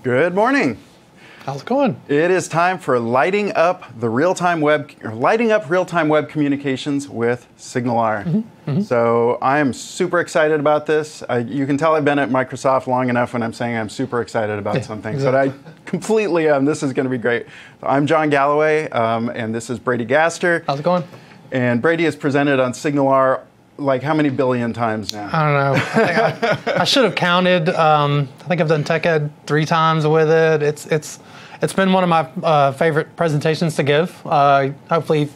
Good morning. How's it going? It is time for lighting up real-time web communications with SignalR. So I am super excited about this. You can tell I've been at Microsoft long enough when I'm saying I'm super excited about something. Exactly. But I completely am. This is going to be great. I'm John Galloway, and this is Brady Gaster. How's it going? And Brady has presented on SignalR like how many billion times now? I don't know. I should have counted. I think I've done Tech Ed 3 times with it. It's been one of my favorite presentations to give. Hopefully,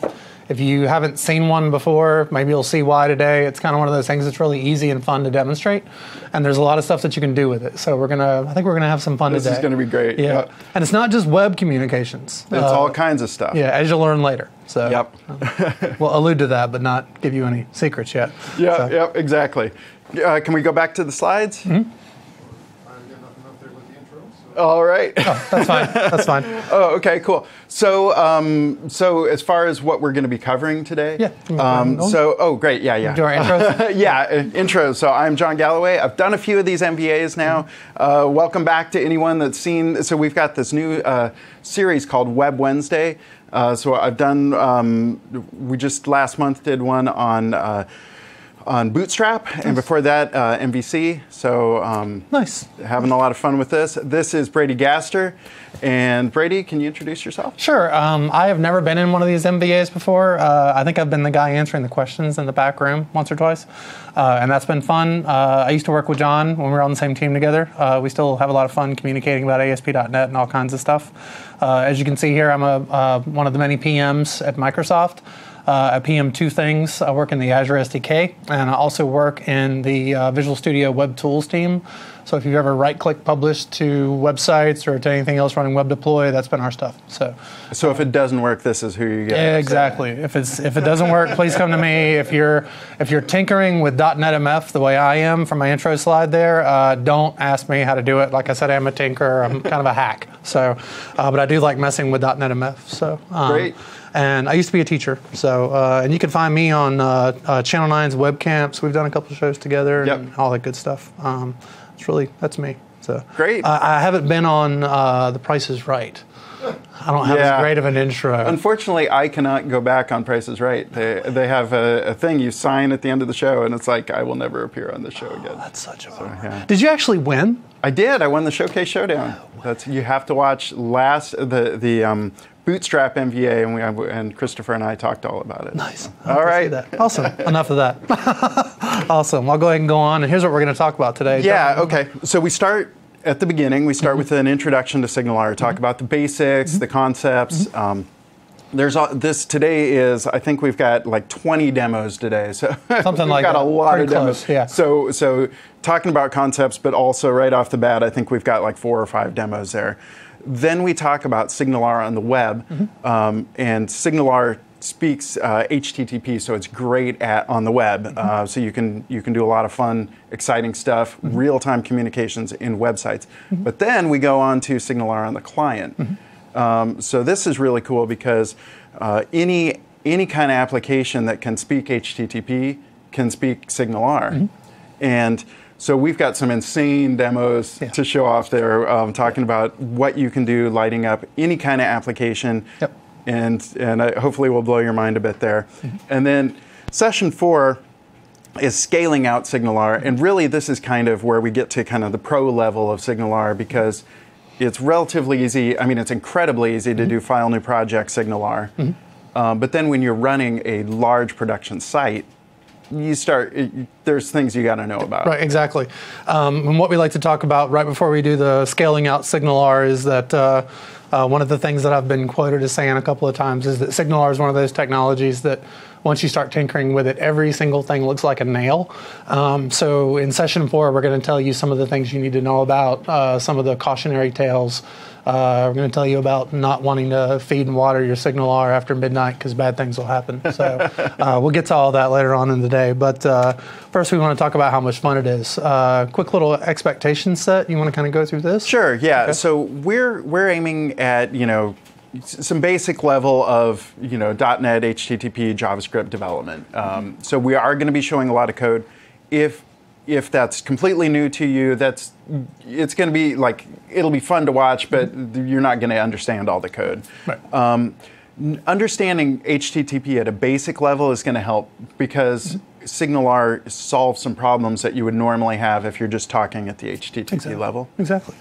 if you haven't seen one before, maybe you'll see why today. It's kind of one of those things that's really easy and fun to demonstrate, and there's a lot of stuff that you can do with it. So I think we're gonna have some fun today. This is going to be great. Yeah, Yep. And it's not just web communications. It's all kinds of stuff. Yeah, as you'll learn later. So Yep. we'll allude to that, but not give you any secrets yet. Yeah, So. Yep, exactly. Can we go back to the slides? All right. Oh, that's fine. That's fine. Oh, okay, cool. So, so as far as what we're going to be covering today, great, yeah. Do our intros? Yeah, intros. So I'm John Galloway. I've done a few of these MVAs now. Welcome back to anyone that's seen. So we've got this new series called Web Wednesday. So I've done. We just last month did one on Bootstrap, and before that, MVC. So Nice. Having a lot of fun with this. This is Brady Gaster. And Brady, can you introduce yourself? Sure. I have never been in one of these MVAs before. I think I've been the guy answering the questions in the back room once or twice, and that's been fun. I used to work with John when we were on the same team together. We still have a lot of fun communicating about ASP.NET and all kinds of stuff. As you can see here, I'm one of the many PMs at Microsoft. I PM 2 things. I work in the Azure SDK, and I also work in the Visual Studio Web Tools team. So if you've ever right-click published to websites or to anything else running web deploy, that's been our stuff. So if it doesn't work, this is who you get. Yeah, exactly. If it doesn't work, please come to me. If you're tinkering with .NET MF the way I am from my intro slide there, don't ask me how to do it. Like I said, I'm a tinker. I'm kind of a hack. So, but I do like messing with .NET MF. So great. And I used to be a teacher. So and you can find me on Channel 9's Web Camps. We've done a couple of shows together and all that good stuff. That's me. So great. I haven't been on The Price is Right. I don't have as great of an intro. Unfortunately, I cannot go back on Price is Right. They have a thing you sign at the end of the show, and it's like, I will never appear on the show again. That's such a bummer. Yeah. Did you actually win? I did. I won the Showcase Showdown. You have to watch the Bootstrap MVA, and Christopher and I talked all about it. Nice. All right. Awesome. Enough of that. Awesome. I'll go ahead and go on. And here's what we're going to talk about today. Yeah, okay. So we start at the beginning. We start with an introduction to SignalR, talk about the basics, the concepts. Today is, I think we've got like 20 demos today. So something we've like got that. a lot Pretty of demos. Close, yeah. So talking about concepts, but also right off the bat, I think we've got like 4 or 5 demos there. Then we talk about SignalR on the web, and SignalR speaks HTTP, so it's great on the web. So you can do a lot of fun, exciting stuff, real-time communications in websites. But then we go on to SignalR on the client. So this is really cool because any kind of application that can speak HTTP can speak SignalR, and so we've got some insane demos to show off there, talking about what you can do, lighting up any kind of application, and hopefully we'll blow your mind a bit there. And then session 4 is scaling out SignalR, and really this is kind of where we get to kind of the pro level of SignalR, because it's relatively easy. I mean, it's incredibly easy to do file new project SignalR, but then when you're running a large production site, there's things you got to know about. Right, exactly. And what we like to talk about right before we do the scaling out SignalR is that one of the things that I've been quoted as saying a couple of times is that SignalR is one of those technologies that once you start tinkering with it, every single thing looks like a nail. So in session 4, we're going to tell you some of the things you need to know about, some of the cautionary tales. We're going to tell you about not wanting to feed and water your SignalR after midnight because bad things will happen. So we'll get to all that later on in the day. But first, we want to talk about how much fun it is. Quick little expectation set. You want to kind of go through this? Sure. Yeah. Okay. So we're aiming at some basic level of .NET, HTTP, JavaScript development. So we are going to be showing a lot of code. If if that's completely new to you, it's going to be like, it'll be fun to watch, but you're not going to understand all the code. Right. Understanding HTTP at a basic level is going to help, because SignalR solves some problems that you would normally have if you're just talking at the HTTP level. Exactly.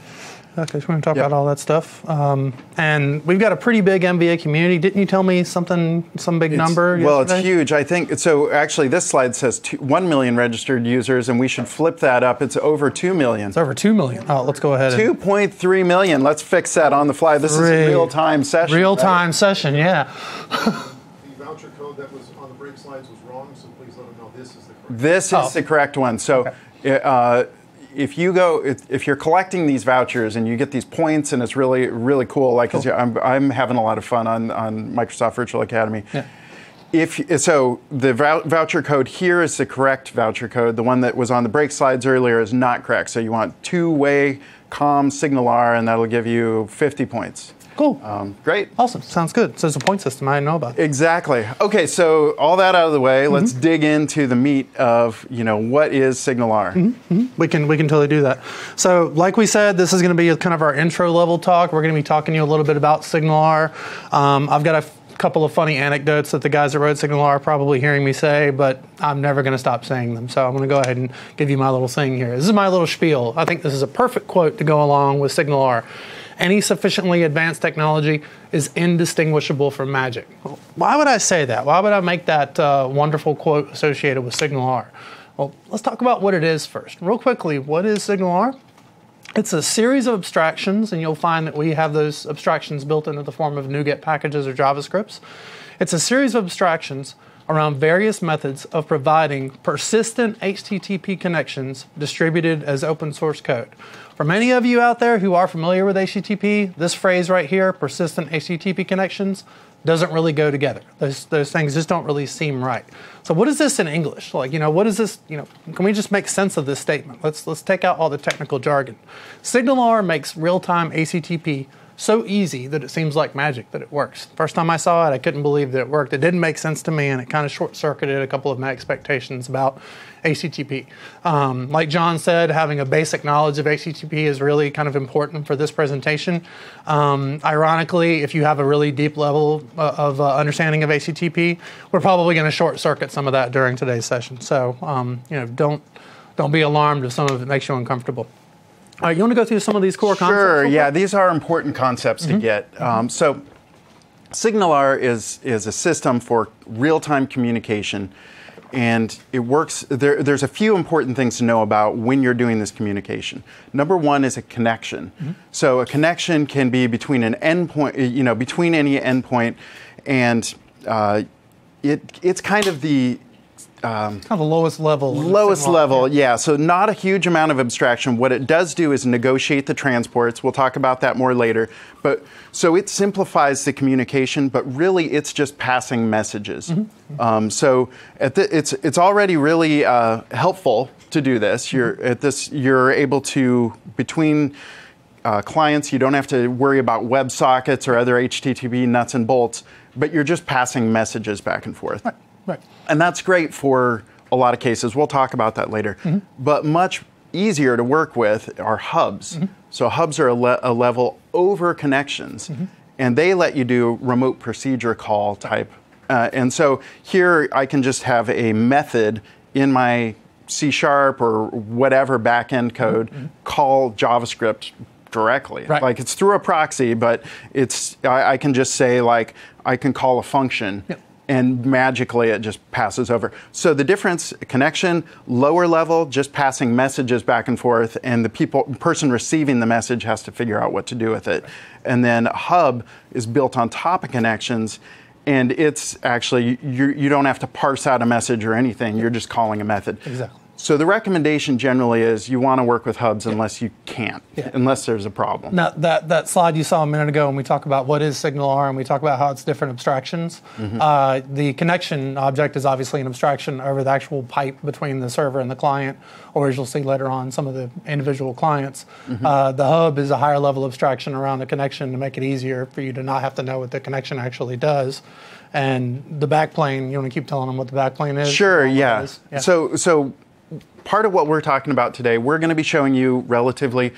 Okay, so we're going to talk about all that stuff. And we've got a pretty big MVA community. Didn't you tell me some big number yesterday? Well, it's huge. I think, so actually this slide says 1 million registered users, and we should flip that up. It's over 2 million. It's over 2 million. Oh, let's go ahead. 2.3 million. Let's fix that on the fly. This is a real-time session. Real-time session, yeah. The voucher code that was on the break slides was wrong, so please let them know this is the correct one. This is the correct one. So if you're collecting these vouchers and you get these points, and it's really, really cool, like, cool. I'm having a lot of fun on Microsoft Virtual Academy. Yeah. So the voucher code here is the correct voucher code. The one that was on the break slides earlier is not correct. So you want two-way COM SignalR, and that'll give you 50 points. Cool. Great. Awesome. Sounds good. So it's a point system I didn't know about. Exactly. Okay, so all that out of the way, let's dig into the meat of, what is SignalR? We can totally do that. So like we said, this is going to be kind of our intro level talk. We're going to be talking to you a little bit about SignalR. I've got a couple of funny anecdotes that the guys that wrote SignalR are probably hearing me say, but I'm never going to stop saying them. So I'm going to go ahead and give you my little thing here. This is my little spiel. I think this is a perfect quote to go along with SignalR. Any sufficiently advanced technology is indistinguishable from magic. Why would I say that? Why would I make that wonderful quote associated with SignalR? Well, let's talk about what it is first. Real quickly, what is SignalR? It's a series of abstractions, and you'll find that we have those abstractions built into the form of NuGet packages or JavaScripts. It's a series of abstractions around various methods of providing persistent HTTP connections distributed as open source code. For many of you out there who are familiar with HTTP, this phrase right here, persistent HTTP connections, doesn't really go together. Those things just don't really seem right. So what is this in English? Like, what is this, can we just make sense of this statement? Let's take out all the technical jargon. SignalR makes real-time HTTP so easy that it seems like magic that it works. First time I saw it, I couldn't believe that it worked. It didn't make sense to me, and it kind of short-circuited a couple of my expectations about HTTP. Like John said, having a basic knowledge of HTTP is really kind of important for this presentation. Ironically, if you have a really deep level of understanding of HTTP, we're probably going to short-circuit some of that during today's session. So, don't be alarmed if some of it makes you uncomfortable. All right, you want to go through some of these core concepts? Sure, yeah, these are important concepts to get. So SignalR is a system for real-time communication, and it works. There's a few important things to know about when you're doing this communication. Number one is a connection. So a connection can be between an endpoint, between any endpoint, and it's kind of the kind of the lowest level. Lowest level, yeah. So not a huge amount of abstraction. What it does do is negotiate the transports. We'll talk about that more later. But so it simplifies the communication, but really it's just passing messages. So it's already really helpful to do this. You're able to, between clients, you don't have to worry about WebSockets or other HTTP nuts and bolts, but you're just passing messages back and forth. Right. And that's great for a lot of cases. We'll talk about that later. But much easier to work with are hubs. So hubs are a level over connections, and they let you do remote procedure call type. And so here I can just have a method in my C# or whatever backend code call JavaScript directly. Right. Like it's through a proxy, but I can just say, like, I can call a function. And magically it just passes over. So the difference, connection, lower level, just passing messages back and forth, and the person receiving the message has to figure out what to do with it. And then a hub is built on top of connections, and it's actually, you don't have to parse out a message or anything, you're just calling a method. Exactly. So the recommendation generally is you want to work with hubs unless you can't, unless there's a problem. Now, that slide you saw a minute ago when we talk about what is SignalR and we talk about how it's different abstractions, the connection object is obviously an abstraction over the actual pipe between the server and the client, or as you'll see later on, some of the individual clients. The hub is a higher level abstraction around the connection to make it easier for you to not have to know what the connection actually does. And the backplane, you want to keep telling them what the backplane is? Sure, yeah. Yeah. So part of what we're talking about today, we're going to be showing you relatively,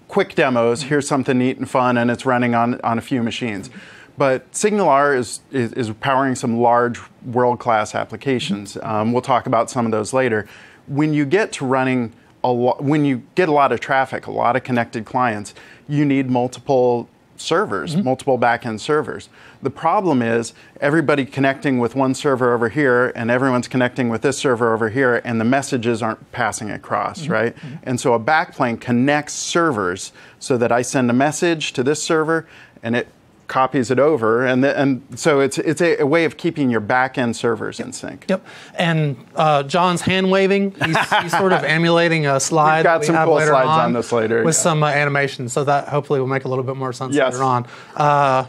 quick demos. Here's something neat and fun, and it's running on a few machines. But SignalR is powering some large world-class applications. We'll talk about some of those later. When you get to running when you get a lot of traffic, a lot of connected clients, you need multiple servers, multiple backend servers. The problem is everybody connecting with one server over here and everyone's connecting with this server over here, and the messages aren't passing across, right? And so a backplane connects servers so that I send a message to this server and it copies it over, and so it's a way of keeping your back-end servers in sync. Yep. And John's hand waving. He's sort of emulating a slide. We've got some cool slides on this later with some animation, so that hopefully will make a little bit more sense yes. later on.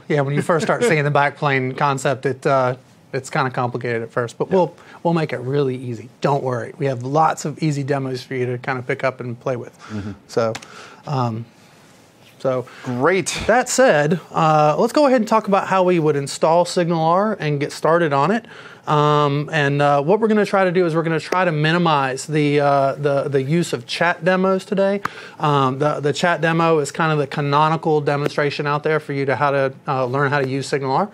When you first start seeing the backplane concept, it's kind of complicated at first, but we'll make it really easy. Don't worry. We have lots of easy demos for you to kind of pick up and play with. So great. That said, let's go ahead and talk about how we would install SignalR and get started on it. What we're going to try to do is we're going to try to minimize the use of chat demos today. The chat demo is kind of the canonical demonstration out there for you to how to learn how to use SignalR.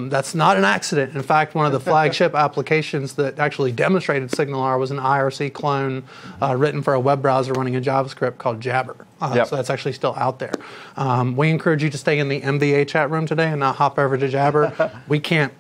That's not an accident. In fact, one of the flagship applications that actually demonstrated SignalR was an IRC clone written for a web browser running in JavaScript called Jabber. So that's actually still out there. We encourage you to stay in the MDA chat room today and not hop over to Jabber. We can't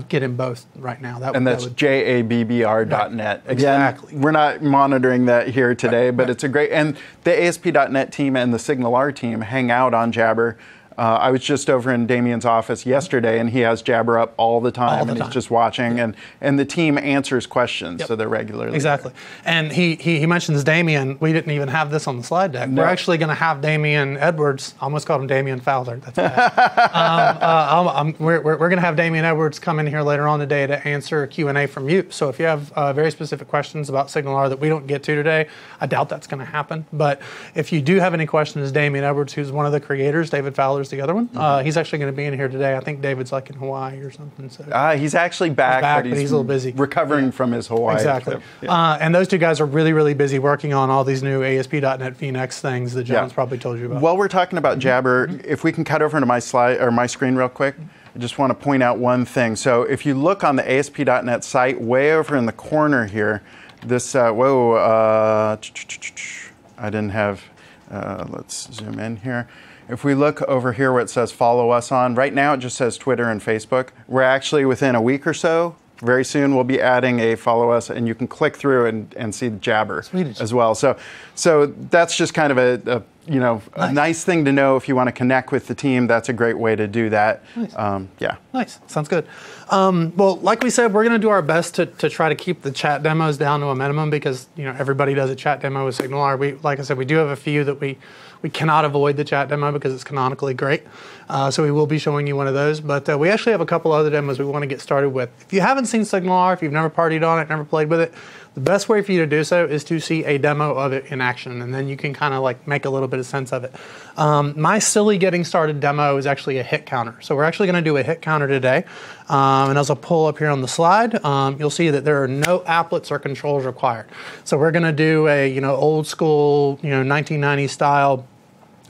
get in both right now. That's jabbr.net. Again, exactly. We're not monitoring that here today, but it's a great, and the ASP.NET team and the SignalR team hang out on Jabber. I was just over in Damien's office yesterday, and he has Jabber up all the time, and he's just watching, and the team answers questions, so they're regularly exactly. there. And he mentions Damien. We didn't even have this on the slide deck. No. We're actually going to have Damien Edwards. I almost called him Damien Fowler. That's bad. We're going to have Damien Edwards come in here later on today to answer a Q&A from you. So if you have very specific questions about SignalR that we don't get to today, I doubt that's going to happen. But if you do have any questions, Damien Edwards, who's one of the creators, David Fowler's the other one. He's actually going to be in here today. I think David's like in Hawaii or something. So he's actually back, but he's a little busy. Recovering from his Hawaii Exactly. trip. Yeah. And those two guys are really, really busy working on all these new ASP.NET VNext things that John's probably told you about. While we're talking about Jabber, if we can cut over to my slide or my screen real quick, I just want to point out one thing. So if you look on the ASP.NET site, way over in the corner here, this I didn't have. Let's zoom in here. If we look over here where it says follow us on, right now it just says Twitter and Facebook. We're actually within a week or so, very soon we'll be adding a follow us, and you can click through and see Jabber as well. So that's just kind of a nice thing to know if you want to connect with the team. That's a great way to do that. Nice. Nice. Sounds good. Well, like we said, we're going to do our best to try to keep the chat demos down to a minimum because everybody does a chat demo with SignalR. Like I said, we do have a few that we cannot avoid the chat demo because it's canonically great. So we will be showing you one of those. But we actually have a couple other demos we want to get started with. If you haven't seen SignalR, if you've never partied on it, never played with it, the best way for you to do so is to see a demo of it in action, and then you can kind of like make a little bit of sense of it. My silly getting started demo is actually a hit counter. So we're actually going to do a hit counter today. And as I'll pull up here on the slide, you'll see that there are no applets or controls required. So we're going to do a old school 1990s style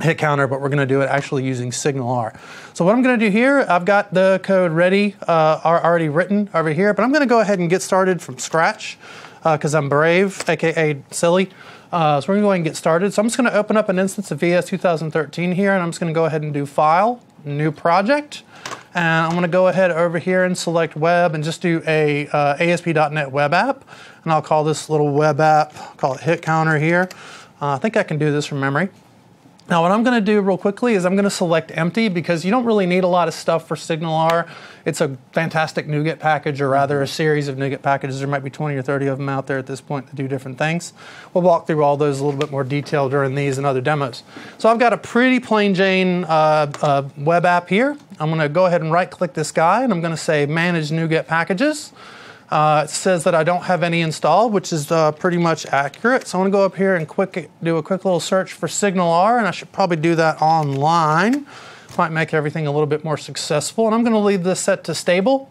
hit counter, but we're going to do it actually using SignalR. So what I'm going to do here, I've got the code ready, already written over here, but I'm going to go ahead and get started from scratch because I'm brave, aka silly. So we're going to go ahead and get started. So I'm just going to open up an instance of VS 2013 here, and I'm just going to go ahead and do File, New Project. And I'm going to go ahead over here and select Web and just do a ASP.NET Web App. And I'll call this little web app, call it Hit Counter here. I think I can do this from memory. Now what I'm going to do real quickly is I'm going to select empty because you don't really need a lot of stuff for SignalR. It's a fantastic NuGet package, or rather a series of NuGet packages. There might be 20 or 30 of them out there at this point that do different things. We'll walk through all those a little bit more detail during these and other demos. So I've got a pretty plain Jane web app here. I'm going to go ahead and right click this guy and I'm going to say Manage NuGet Packages. It says that I don't have any installed, which is pretty much accurate. So I'm going to go up here and do a quick little search for SignalR, and I should probably do that online. Might make everything a little bit more successful. And I'm going to leave this set to stable.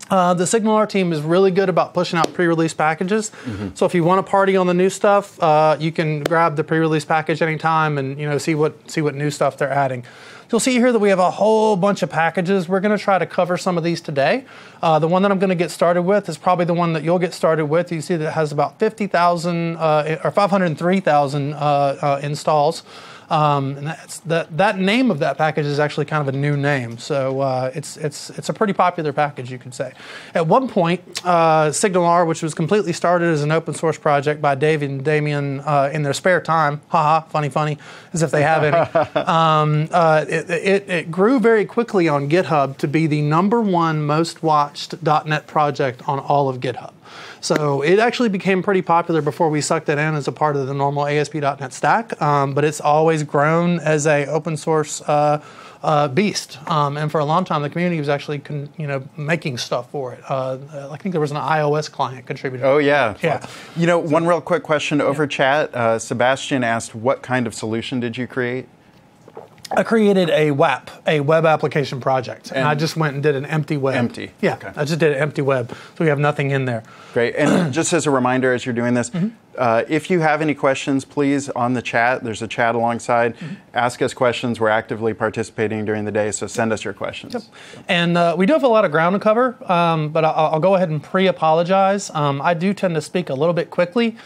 The SignalR team is really good about pushing out pre-release packages. So if you want to party on the new stuff, you can grab the pre-release package anytime and see what new stuff they're adding. You'll see here that we have a whole bunch of packages. We're going to try to cover some of these today. The one that I'm going to get started with is probably the one that you'll get started with. You see that it has about 50,000 or 503,000 installs. And that name of that package is actually kind of a new name, so it's a pretty popular package, you could say. At one point, SignalR, which was completely started as an open source project by Dave and Damien in their spare time, haha, funny, as if they have any, it grew very quickly on GitHub to be the #1 most watched .NET project on all of GitHub. So it actually became pretty popular before we sucked it in as a part of the normal ASP.NET stack, but it's always grown as a open source beast. And for a long time, the community was actually making stuff for it. I think there was an iOS client contributor. Oh, yeah. Yeah. One real quick question over chat. Sebastian asked, what kind of solution did you create? I created a WAP, a web application project, and I just went and did an empty web. Empty. Yeah, okay. I just did an empty web, so we have nothing in there. Great. And just as a reminder, as you're doing this, if you have any questions, please, on the chat, there's a chat alongside. Ask us questions. We're actively participating during the day, so send us your questions. Yep. And we do have a lot of ground to cover, but I'll go ahead and pre-apologize. I do tend to speak a little bit quickly.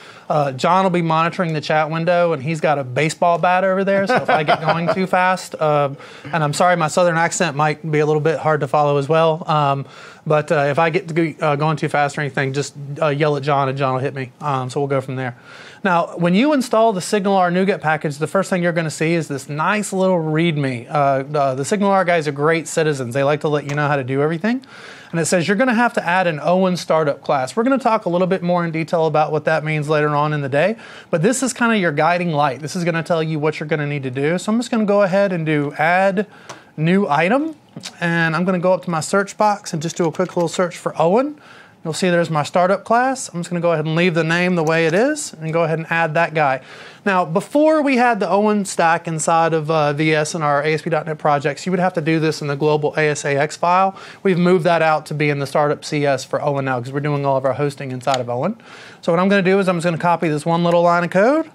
John will be monitoring the chat window, and he's got a baseball bat over there, so if I get going too fast, and I'm sorry, my southern accent might be a little bit hard to follow as well, but if I get to going too fast or anything, just yell at John, and John will hit me, so we'll go from there. Now, when you install the SignalR NuGet package, the first thing you're going to see is this nice little README. The SignalR guys are great citizens. They like to let you know how to do everything. And it says you're going to have to add an Owen startup class. We're going to talk a little bit more in detail about what that means later on in the day. But this is kind of your guiding light. This is going to tell you what you're going to need to do. So I'm just going to go ahead and do add new item. And I'm going to go up to my search box and just do a quick little search for Owen. You'll see there's my startup class. I'm just going to go ahead and leave the name the way it is and go ahead and add that guy. Now, before we had the Owen stack inside of VS and our ASP.NET projects, you would have to do this in the global ASAX file. We've moved that out to be in the startup CS for Owen now because we're doing all of our hosting inside of Owen. So what I'm going to do is I'm just going to copy this one little line of code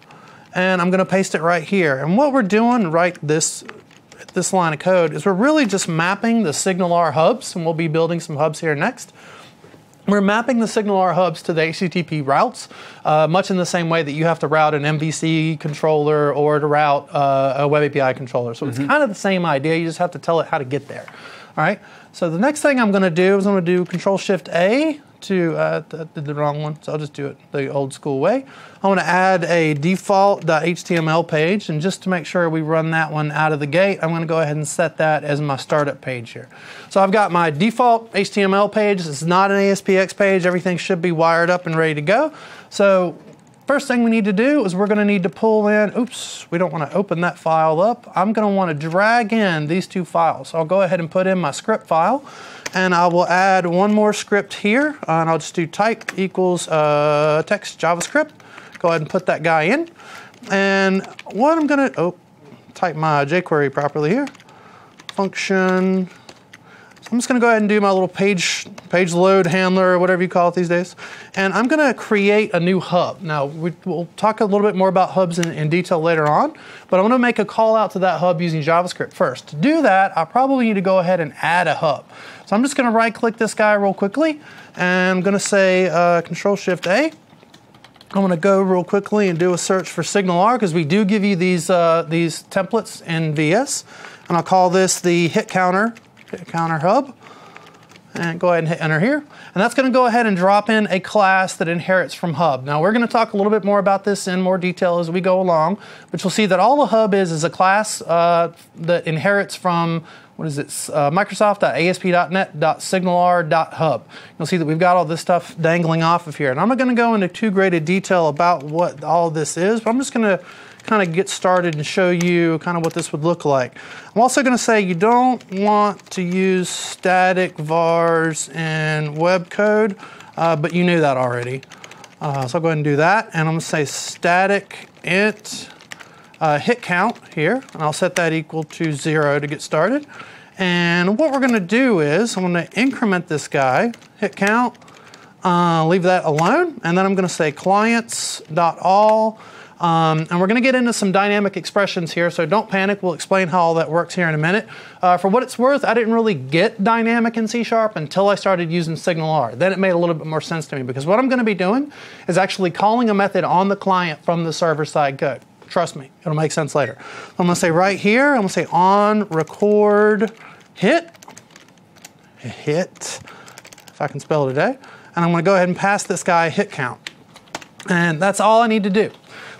and I'm going to paste it right here. And what we're doing right this line of code is we're really just mapping the SignalR hubs, and we'll be building some hubs here next. We're mapping the SignalR hubs to the HTTP routes, much in the same way that you have to route an MVC controller or to route a Web API controller. So it's kind of the same idea. You just have to tell it how to get there. All right. So the next thing I'm going to do is I'm going to do Control-Shift-A to, I did the wrong one, so I'll just do it the old school way. I want to add a default.html page, and just to make sure we run that one out of the gate, I'm going to go ahead and set that as my startup page here. So I've got my default HTML page. It's not an ASPX page. Everything should be wired up and ready to go. So first thing we need to do is we're going to need to pull in, oops, we don't want to open that file up. I'm going to want to drag in these two files. So I'll go ahead and put in my script file, and I will add one more script here, and I'll just do type equals text JavaScript. Go ahead and put that guy in. And what I'm going to, type my jQuery properly here. Function. So I'm just going to go ahead and do my little page load handler, or whatever you call it these days. And I'm going to create a new hub. Now, we'll talk a little bit more about hubs in detail later on, but I want to make a call out to that hub using JavaScript first. To do that, I probably need to go ahead and add a hub. So I'm just going to right-click this guy real quickly, and I'm going to say Control-Shift-A. I'm going to go real quickly and do a search for SignalR, because we do give you these templates in VS. And I'll call this the hit counter hub. And go ahead and hit enter here. And that's going to go ahead and drop in a class that inherits from hub. Now we're going to talk a little bit more about this in more detail as we go along, but you'll see that all a hub is a class that inherits from, what is it, Microsoft.asp.net.signalr.hub. You'll see that we've got all this stuff dangling off of here. And I'm not going to go into too great a detail about what all this is, but I'm just going to kind of get started and show you kind of what this would look like. I'm also going to say you don't want to use static vars in web code, but you knew that already. So I'll go ahead and do that, and I'm going to say static int hit count here, and I'll set that equal to 0 to get started. And what we're going to do is I'm going to increment this guy, hit count, leave that alone, and then I'm going to say clients.all. And we're going to get into some dynamic expressions here, so don't panic. We'll explain how all that works here in a minute. For what it's worth, I didn't really get dynamic in C# until I started using SignalR. Then it made a little bit more sense to me, because what I'm going to be doing is actually calling a method on the client from the server-side code. Trust me, it'll make sense later. I'm going to say right here, I'm going to say on record hit, if I can spell today, and I'm going to go ahead and pass this guy hit count. And that's all I need to do.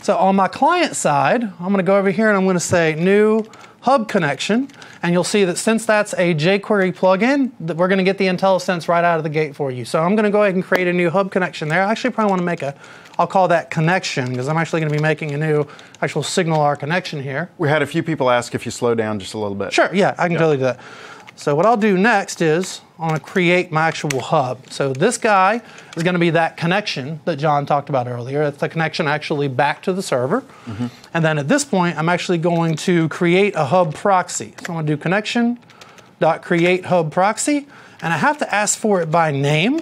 So on my client side, I'm going to go over here and I'm going to say new hub connection. And you'll see that since that's a jQuery plugin, that we're going to get the IntelliSense right out of the gate for you. So I'm going to go ahead and create a new hub connection there. I actually probably want to make I'll call that connection, because I'm actually going to be making a new actual SignalR connection here. We had a few people ask if you slow down just a little bit. Sure, yeah, I can totally do that. So what I'll do next is I'm going to create my actual hub. So this guy is going to be that connection that John talked about earlier. It's the connection actually back to the server. And then at this point, I'm actually going to create a hub proxy. So I'm going to do connection.create hub proxy, and I have to ask for it by name.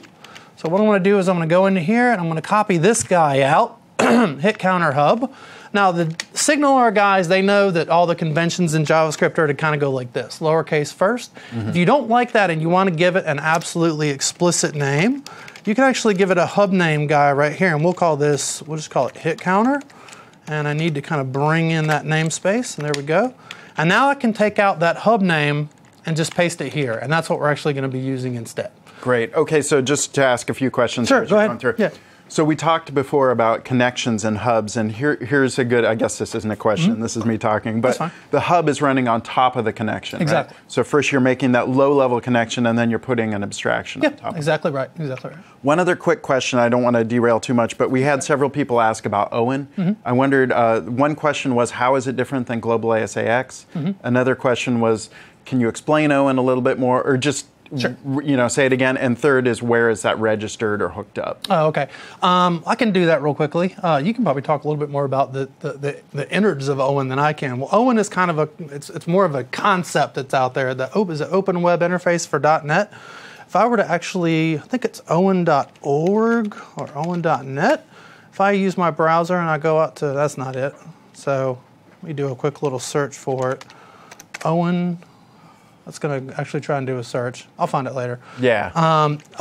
So what I'm going to do is I'm going to go into here and I'm going to copy this guy out, hit counter hub. Now, the SignalR guys, they know that all the conventions in JavaScript are to kind of go like this, lowercase first. If you don't like that and you want to give it an absolutely explicit name, you can actually give it a hub name guy right here, and we'll just call it hit counter. And I need to kind of bring in that namespace, and there we go. And now I can take out that hub name and just paste it here, and that's what we're actually going to be using instead. Great. Okay, so just to ask a few questions. Sure, go ahead. Yeah. So we talked before about connections and hubs, and here's a good, I guess this isn't a question, this is me talking, but the hub is running on top of the connection, exactly. Right? So first you're making that low-level connection, and then you're putting an abstraction on top exactly of it. Right, exactly right. One other quick question, I don't want to derail too much, but we had several people ask about Owen. I wondered, one question was, how is it different than Global ASAX? Another question was, can you explain Owen a little bit more, or just say it again. And third is, where is that registered or hooked up? Oh, okay. I can do that real quickly. You can probably talk a little bit more about the innards of Owen than I can. Well, Owen is kind of it's more of a concept that's out there. Is an open web interface for .NET. If I were to actually, I think it's owen.org or owen.net. If I use my browser and I go out to, that's not it. So let me do a quick little search for it. Owen. Let's going to actually try and do a search. I'll find it later. Yeah.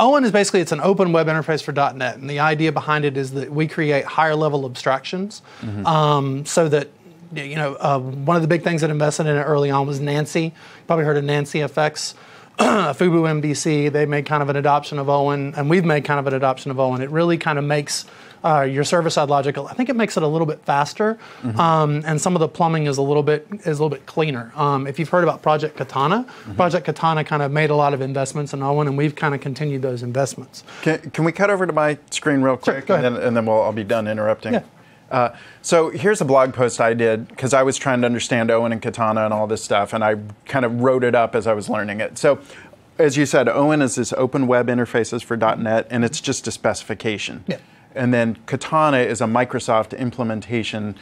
Owen is basically, it's an open web interface for .NET, and the idea behind it is that we create higher level abstractions, so that one of the big things that invested in it early on was Nancy. You probably heard of Nancy FX. Fubu MVC, they made kind of an adoption of Owen, and we've made kind of an adoption of Owen. It really kind of makes your server-side logic, I think it makes it a little bit faster, and some of the plumbing is a little bit cleaner. If you've heard about Project Katana, Project Katana kind of made a lot of investments in Owen, and we've kind of continued those investments. Can we cut over to my screen real quick, sure, and then I'll be done interrupting. Yeah. So here's a blog post I did, because I was trying to understand Owen and Katana and all this stuff, and I kind of wrote it up as I was learning it. So, as you said, Owen is this open web interfaces for .NET, and it's just a specification. Yeah. And then Katana is a Microsoft implementation,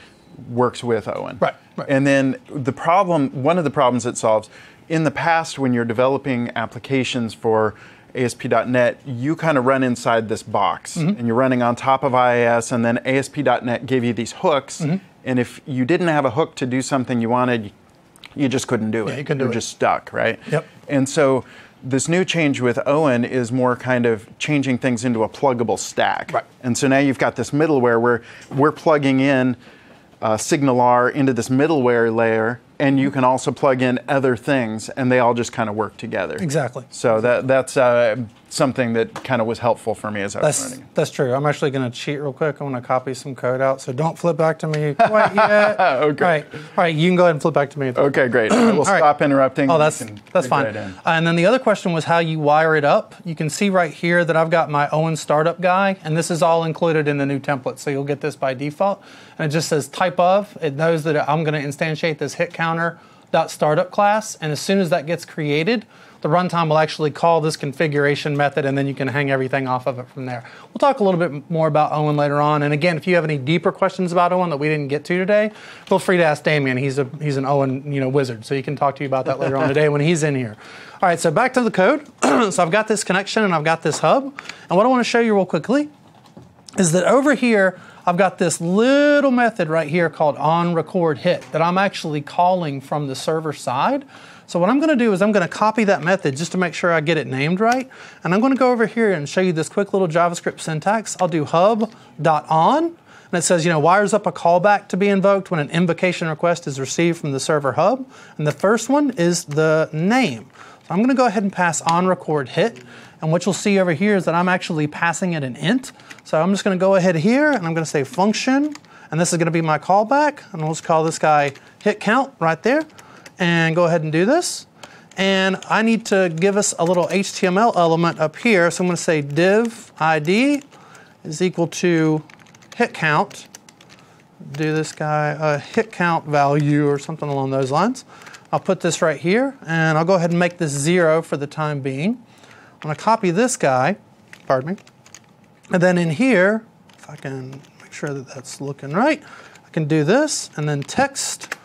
works with Owen. Right. And then one of the problems it solves, in the past when you're developing applications for ASP.NET, you kind of run inside this box, and you're running on top of IIS, and then ASP.NET gave you these hooks, and if you didn't have a hook to do something you wanted, you just couldn't do it. You couldn't do it. You're just stuck, right? Yep. And so this new change with Owen is more kind of changing things into a pluggable stack. Right. And so now you've got this middleware where we're plugging in SignalR into this middleware layer, and you can also plug in other things, and they all just kind of work together. Exactly. So that's something that kind of was helpful for me as I was learning. That's true. I'm actually going to cheat real quick. I want to copy some code out, so don't flip back to me quite yet. Okay. All right, you can go ahead and flip back to me. Okay, great. We'll stop interrupting. Oh, that's fine. Right, and then the other question was how you wire it up. You can see right here that I've got my Owen startup guy, and this is all included in the new template, so you'll get this by default. And it just says type of. It knows that I'm going to instantiate this hit counter .startup class, and as soon as that gets created, the runtime will actually call this configuration method, and then you can hang everything off of it from there. We'll talk a little bit more about Owen later on. And again, if you have any deeper questions about Owen that we didn't get to today, feel free to ask Damien. He's an Owen wizard, so he can talk to you about that later on today when he's in here. All right, so back to the code. So I've got this connection and I've got this hub. And what I want to show you real quickly is that over here, I've got this little method right here called onRecordHit that I'm actually calling from the server side. So what I'm going to do is I'm going to copy that method just to make sure I get it named right. And I'm going to go over here and show you this quick little JavaScript syntax. I'll do hub.on. And it says, wires up a callback to be invoked when an invocation request is received from the server hub. And the first one is the name. So I'm going to go ahead and pass onRecordHit. And what you'll see over here is that I'm actually passing it an int. So I'm just going to go ahead here and I'm going to say function. And this is going to be my callback. And we'll just call this guy hit count right there. And go ahead and do this. And I need to give us a little HTML element up here. So I'm going to say div ID is equal to hit count. Do this guy hit count value or something along those lines. I'll put this right here. And I'll go ahead and make this 0 for the time being. I'm going to copy this guy, pardon me, and then in here, if I can make sure that that's looking right, I can do this, and then text,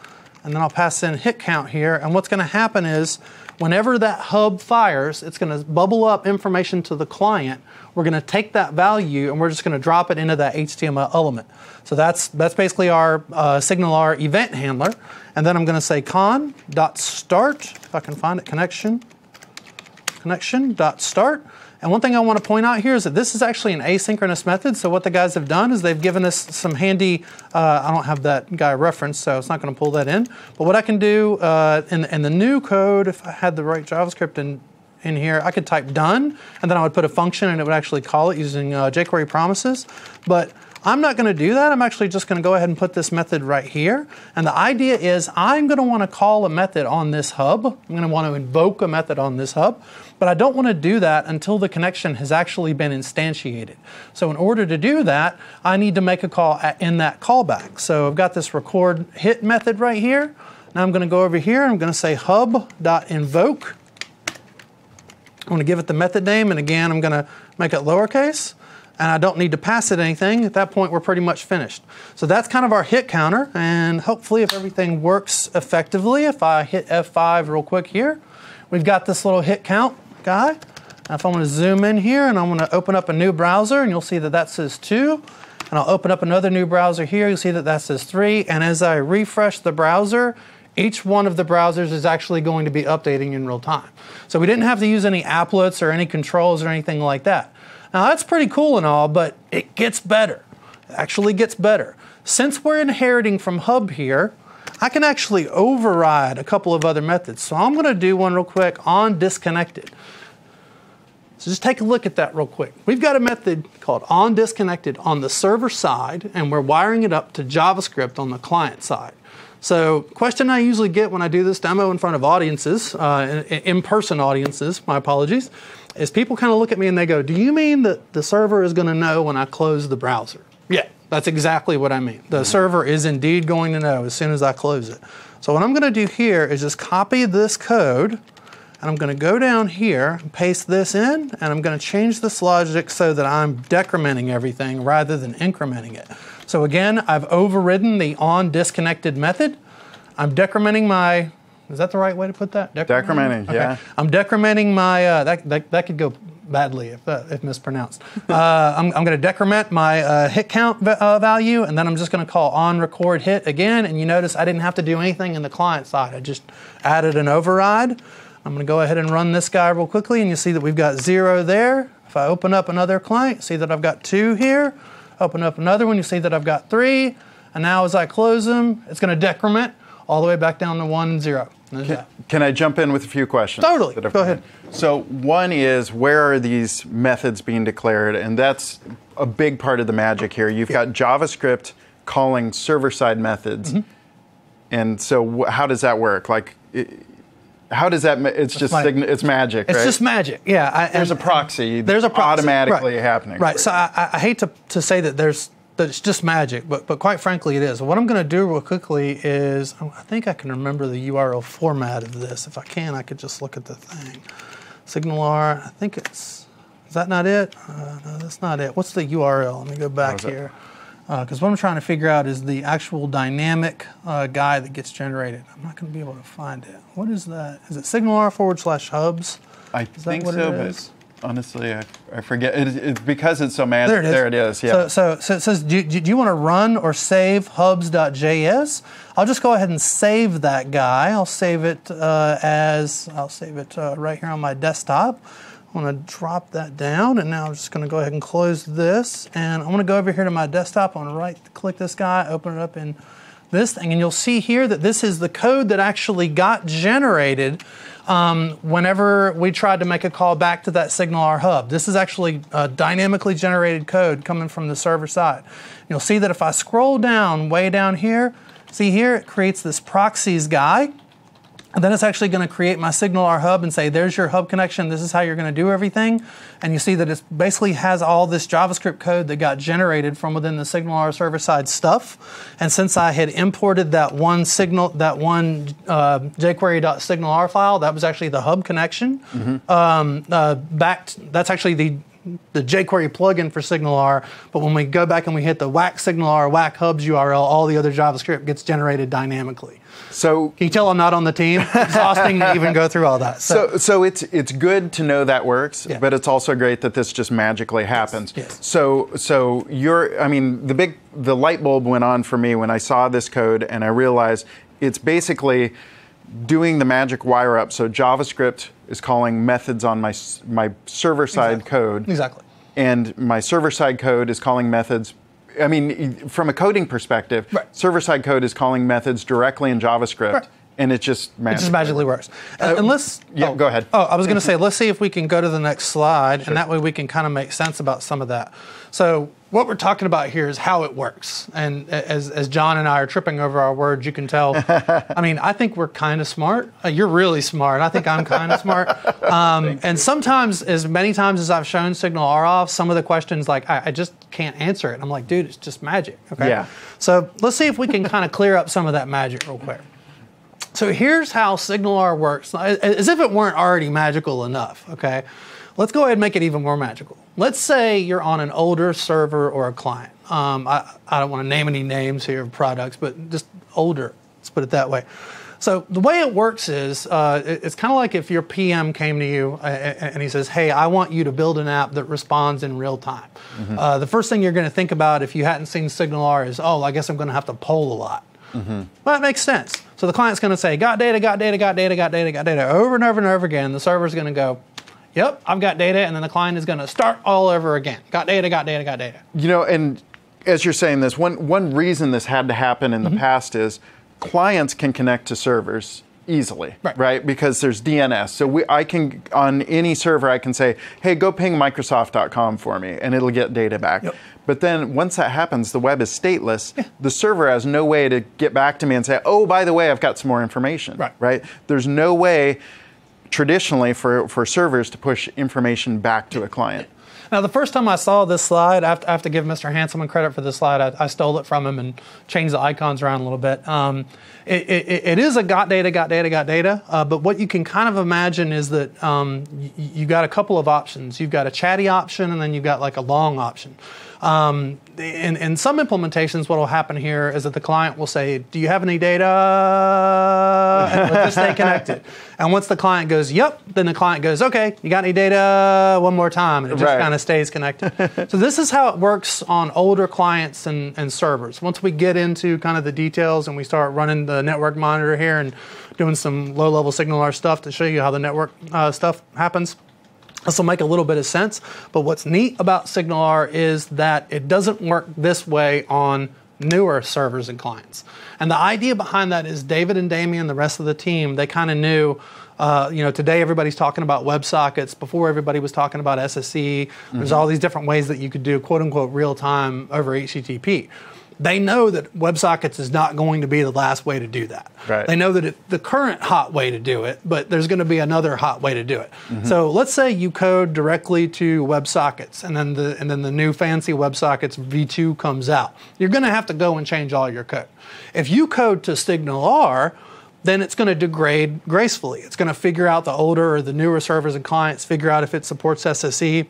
and then I'll pass in hit count here, and what's going to happen is whenever that hub fires, it's going to bubble up information to the client. We're going to take that value, and we're just going to drop it into that HTML element. So that's basically our SignalR event handler, and then I'm going to say con.start, if I can find it, connection.start. And one thing I want to point out here is that this is actually an asynchronous method. So what the guys have done is they've given us some handy, I don't have that guy referenced, so it's not going to pull that in. But what I can do in the new code, if I had the right JavaScript in here, I could type done, and then I would put a function and it would actually call it using jQuery promises. But I'm not going to do that. I'm actually just going to go ahead and put this method right here. And the idea is I'm going to want to call a method on this hub. I'm going to want to invoke a method on this hub. But I don't want to do that until the connection has actually been instantiated. So in order to do that, I need to make a call in that callback. So I've got this record hit method right here. Now I'm going to go over here. I'm going to say hub.invoke. I'm going to give it the method name. And again, I'm going to make it lowercase. And I don't need to pass it anything. At that point, we're pretty much finished. So that's kind of our hit counter. And hopefully, if everything works effectively, if I hit F5 real quick here, we've got this little hit count guy. Now, if I want to zoom in here and I want to open up a new browser, and you'll see that that says 2. And I'll open up another new browser here. You'll see that that says 3. And as I refresh the browser, each one of the browsers is actually going to be updating in real time. So we didn't have to use any applets or any controls or anything like that. Now that's pretty cool and all, but it gets better. It actually gets better. Since we're inheriting from hub here, I can actually override a couple of other methods. So I'm going to do one real quick on disconnected. So just take a look at that real quick. We've got a method called onDisconnected on the server side, and we're wiring it up to JavaScript on the client side. So question I usually get when I do this demo in front of audiences, in-person audiences, my apologies, is people kind of look at me and they go, do you mean that the server is going to know when I close the browser? Yeah, that's exactly what I mean. The server is indeed going to know as soon as I close it. So what I'm going to do here is just copy this code, and I'm going to go down here and paste this in, and I'm going to change this logic so that I'm decrementing everything rather than incrementing it. So again, I've overridden the onDisconnected method. I'm decrementing my, is that the right way to put that? Decrementing, okay. yeah. I'm decrementing my, that could go badly if mispronounced. I'm going to decrement my hit count value, and then I'm just going to call onRecordHit again, and you notice I didn't have to do anything in the client side. I just added an override. I'm going to go ahead and run this guy real quickly, and you see that we've got 0 there. If I open up another client, see that I've got 2 here. Open up another one, you see that I've got 3. And now as I close them, it's going to decrement all the way back down to 1 and 0. Can I jump in with a few questions? Totally. Go ahead. So one is, where are these methods being declared? And that's a big part of the magic here. You've got JavaScript calling server-side methods. Mm-hmm. And so how does that work? Like, how does that? It's just it's magic. It's right? just magic. Yeah. There's a proxy. There's a proxy automatically happening. Right. So I hate to say that there's that it's just magic, but quite frankly it is. What I'm going to do real quickly is, I think I can remember the URL format of this. If I can, I could just look at the thing. SignalR, I think is that not it? No, that's not it. What's the URL? Let me go back here. Because what I'm trying to figure out is the actual dynamic guide that gets generated. I'm not going to be able to find it. What is that? Is it SignalR/hubs? I think so, but honestly, I forget. It's because it's so magic. There it is. Yeah. So it says, do you want to run or save hubs.js? I'll just go ahead and save that guy. I'll save it right here on my desktop. I'm going to drop that down, and now I'm just going to go ahead and close this. And I'm going to go over here to my desktop. I'm going to right-click this guy, open it up in this thing, and you'll see here that this is the code that actually got generated whenever we tried to make a call back to that SignalR hub. This is actually dynamically generated code coming from the server side. You'll see that if I scroll down, way down here, see here, it creates this proxies guy. And then it's actually going to create my SignalR hub and say, there's your hub connection. This is how you're going to do everything. And you see that it basically has all this JavaScript code that got generated from within the SignalR server-side stuff. And since I had imported that one jQuery.SignalR file, that was actually the hub connection. That's actually the jQuery plugin for SignalR, but when we go back and we hit the whack SignalR, whack hubs URL, all the other JavaScript gets generated dynamically. So can you tell I'm not on the team? It's exhausting to even go through all that. So it's good to know that works, but it's also great that this just magically happens. Yes. So the light bulb went on for me when I saw this code and I realized it's basically doing the magic wire up. So JavaScript is calling methods on my server-side code. Exactly. And my server-side code is calling methods. I mean, from a coding perspective, server-side code is calling methods directly in JavaScript, and it just magically works. And let's go ahead. Oh, I was going to say, let's see if we can go to the next slide, and that way we can kind of make sense about some of that. So what we're talking about here is how it works. And as John and I are tripping over our words, you can tell, I mean, I think we're kind of smart. You're really smart. I think I'm kind of smart. And sometimes, as many times as I've shown SignalR off, some of the questions, like, I just can't answer it. I'm like, dude, it's just magic. Okay. Yeah. So let's see if we can kind of clear up some of that magic real quick. So here's how SignalR works, as if it weren't already magical enough, okay? Let's go ahead and make it even more magical. Let's say you're on an older server or a client. I don't want to name any names here of products, but just older, let's put it that way. So the way it works is, it's kind of like if your PM came to you and he says, hey, I want you to build an app that responds in real time. The first thing you're going to think about if you hadn't seen SignalR is, oh, I guess I'm going to have to poll a lot. Well, that makes sense. So the client's going to say, got data, got data, got data, got data, got data, over and over and over again. The server's going to go, yep, I've got data, and then the client is going to start all over again. Got data, got data, got data. You know, and as you're saying this, one reason this had to happen in the past is clients can connect to servers easily, right? Because there's DNS. So I can, on any server, I can say, hey, go ping Microsoft.com for me, and it'll get data back. Yep. But then once that happens, the web is stateless. Yeah. The server has no way to get back to me and say, oh, by the way, I've got some more information, right? There's no way traditionally for servers to push information back to a client. Now, the first time I saw this slide, I have to give Mr. Hanselman credit for this slide. I stole it from him and changed the icons around a little bit. It is a got data, got data, got data. But what you can kind of imagine is that you've got a couple of options. You've got a chatty option, and then you've got like a long option. In some implementations, what will happen here is that the client will say, do you have any data? And it'll just stay connected. And once the client goes, yep, then the client goes, okay, you got any data? One more time. And it just kind of stays connected. So this is how it works on older clients and servers. Once we get into kind of the details and we start running the network monitor here and doing some low-level SignalR stuff to show you how the network stuff happens, this will make a little bit of sense, but what's neat about SignalR is that it doesn't work this way on newer servers and clients. And the idea behind that is David and Damien, the rest of the team, they kind of knew, today everybody's talking about WebSockets. Before everybody was talking about SSE. There's all these different ways that you could do quote-unquote real-time over HTTP. They know that WebSockets is not going to be the last way to do that. Right. They know that the current hot way to do it, but there's going to be another hot way to do it. So let's say you code directly to WebSockets, and then the new fancy WebSockets v2 comes out. You're going to have to go and change all your code. If you code to SignalR, then it's going to degrade gracefully. It's going to figure out the older or the newer servers and clients, figure out if it supports SSE.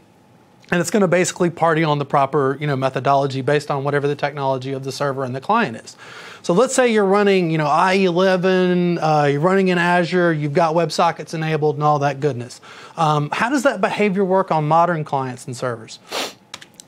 And it's going to basically party on the proper, methodology based on whatever the technology of the server and the client is. So let's say you're running, IE11, you're running in Azure, you've got WebSockets enabled and all that goodness. How does that behavior work on modern clients and servers?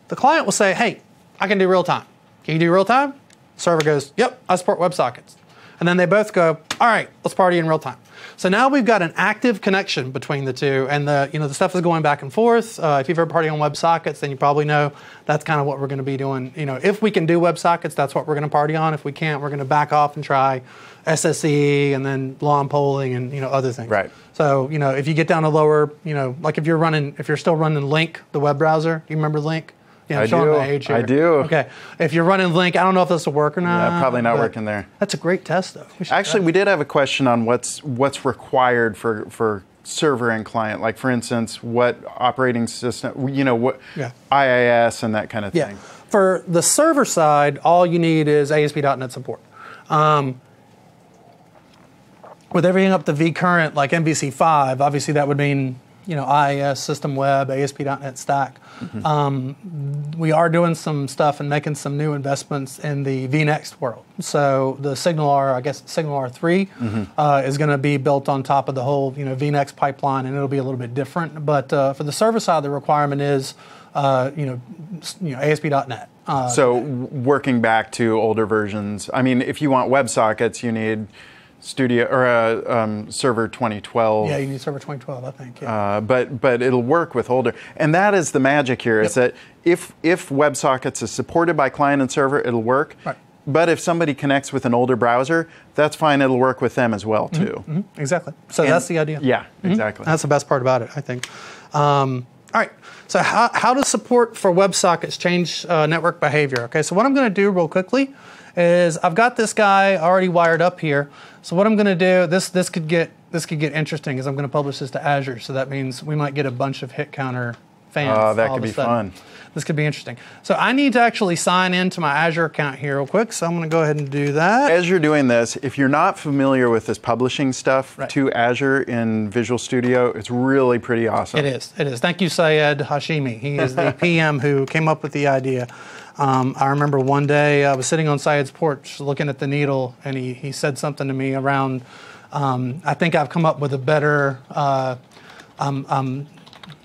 The client will say, hey, I can do real time. Can you do real time? The server goes, yep, I support WebSockets. And then they both go, all right, let's party in real time. So now we've got an active connection between the two, and the stuff is going back and forth. If you've ever partied on WebSockets, then you probably know that's kind of what we're going to be doing. If we can do WebSockets, that's what we're going to party on. If we can't, we're going to back off and try SSE and then long polling and other things. Right. So if you get down to lower, like if you're still running Link, the web browser, do you remember Link? Yeah, I do. My age here. I do. Okay. If you're running Link, I don't know if this will work or not. Yeah, probably not working there. That's a great test, though. Actually, we did have a question on what's required for server and client. Like, for instance, what operating system, what IIS and that kind of thing. For the server side, all you need is ASP.NET support. With everything up to vCurrent, like MVC5, obviously that would mean IIS, System Web, ASP.NET Stack. We are doing some stuff and making some new investments in the vNext world. So the SignalR, I guess SignalR 3 is going to be built on top of the whole vNext pipeline, and it'll be a little bit different. But for the server side, the requirement is ASP.NET. So working back to older versions, I mean, if you want WebSockets, you need Studio or Server 2012. Yeah, you need Server 2012, I think. Yeah. But it'll work with older, and that is the magic here. Is that if WebSockets is supported by client and server, it'll work. Right. But if somebody connects with an older browser, that's fine. It'll work with them as well too. Exactly. So that's the idea. Yeah, exactly. That's the best part about it, I think. All right. So how does support for WebSockets change network behavior? Okay. So what I'm going to do real quickly is I've got this guy already wired up here. So what I'm going to do, this could get interesting, is I'm going to publish this to Azure. So that means we might get a bunch of hit counter fans. Oh, that could be fun. This could be interesting. So I need to actually sign into my Azure account here real quick. So I'm going to go ahead and do that. As you're doing this, if you're not familiar with this publishing stuff to Azure in Visual Studio, it's really pretty awesome. It is. It is. Thank you, Syed Hashimi. He is the PM who came up with the idea. I remember one day I was sitting on Syed's porch looking at the needle, and he said something to me around, I think I've come up with a better,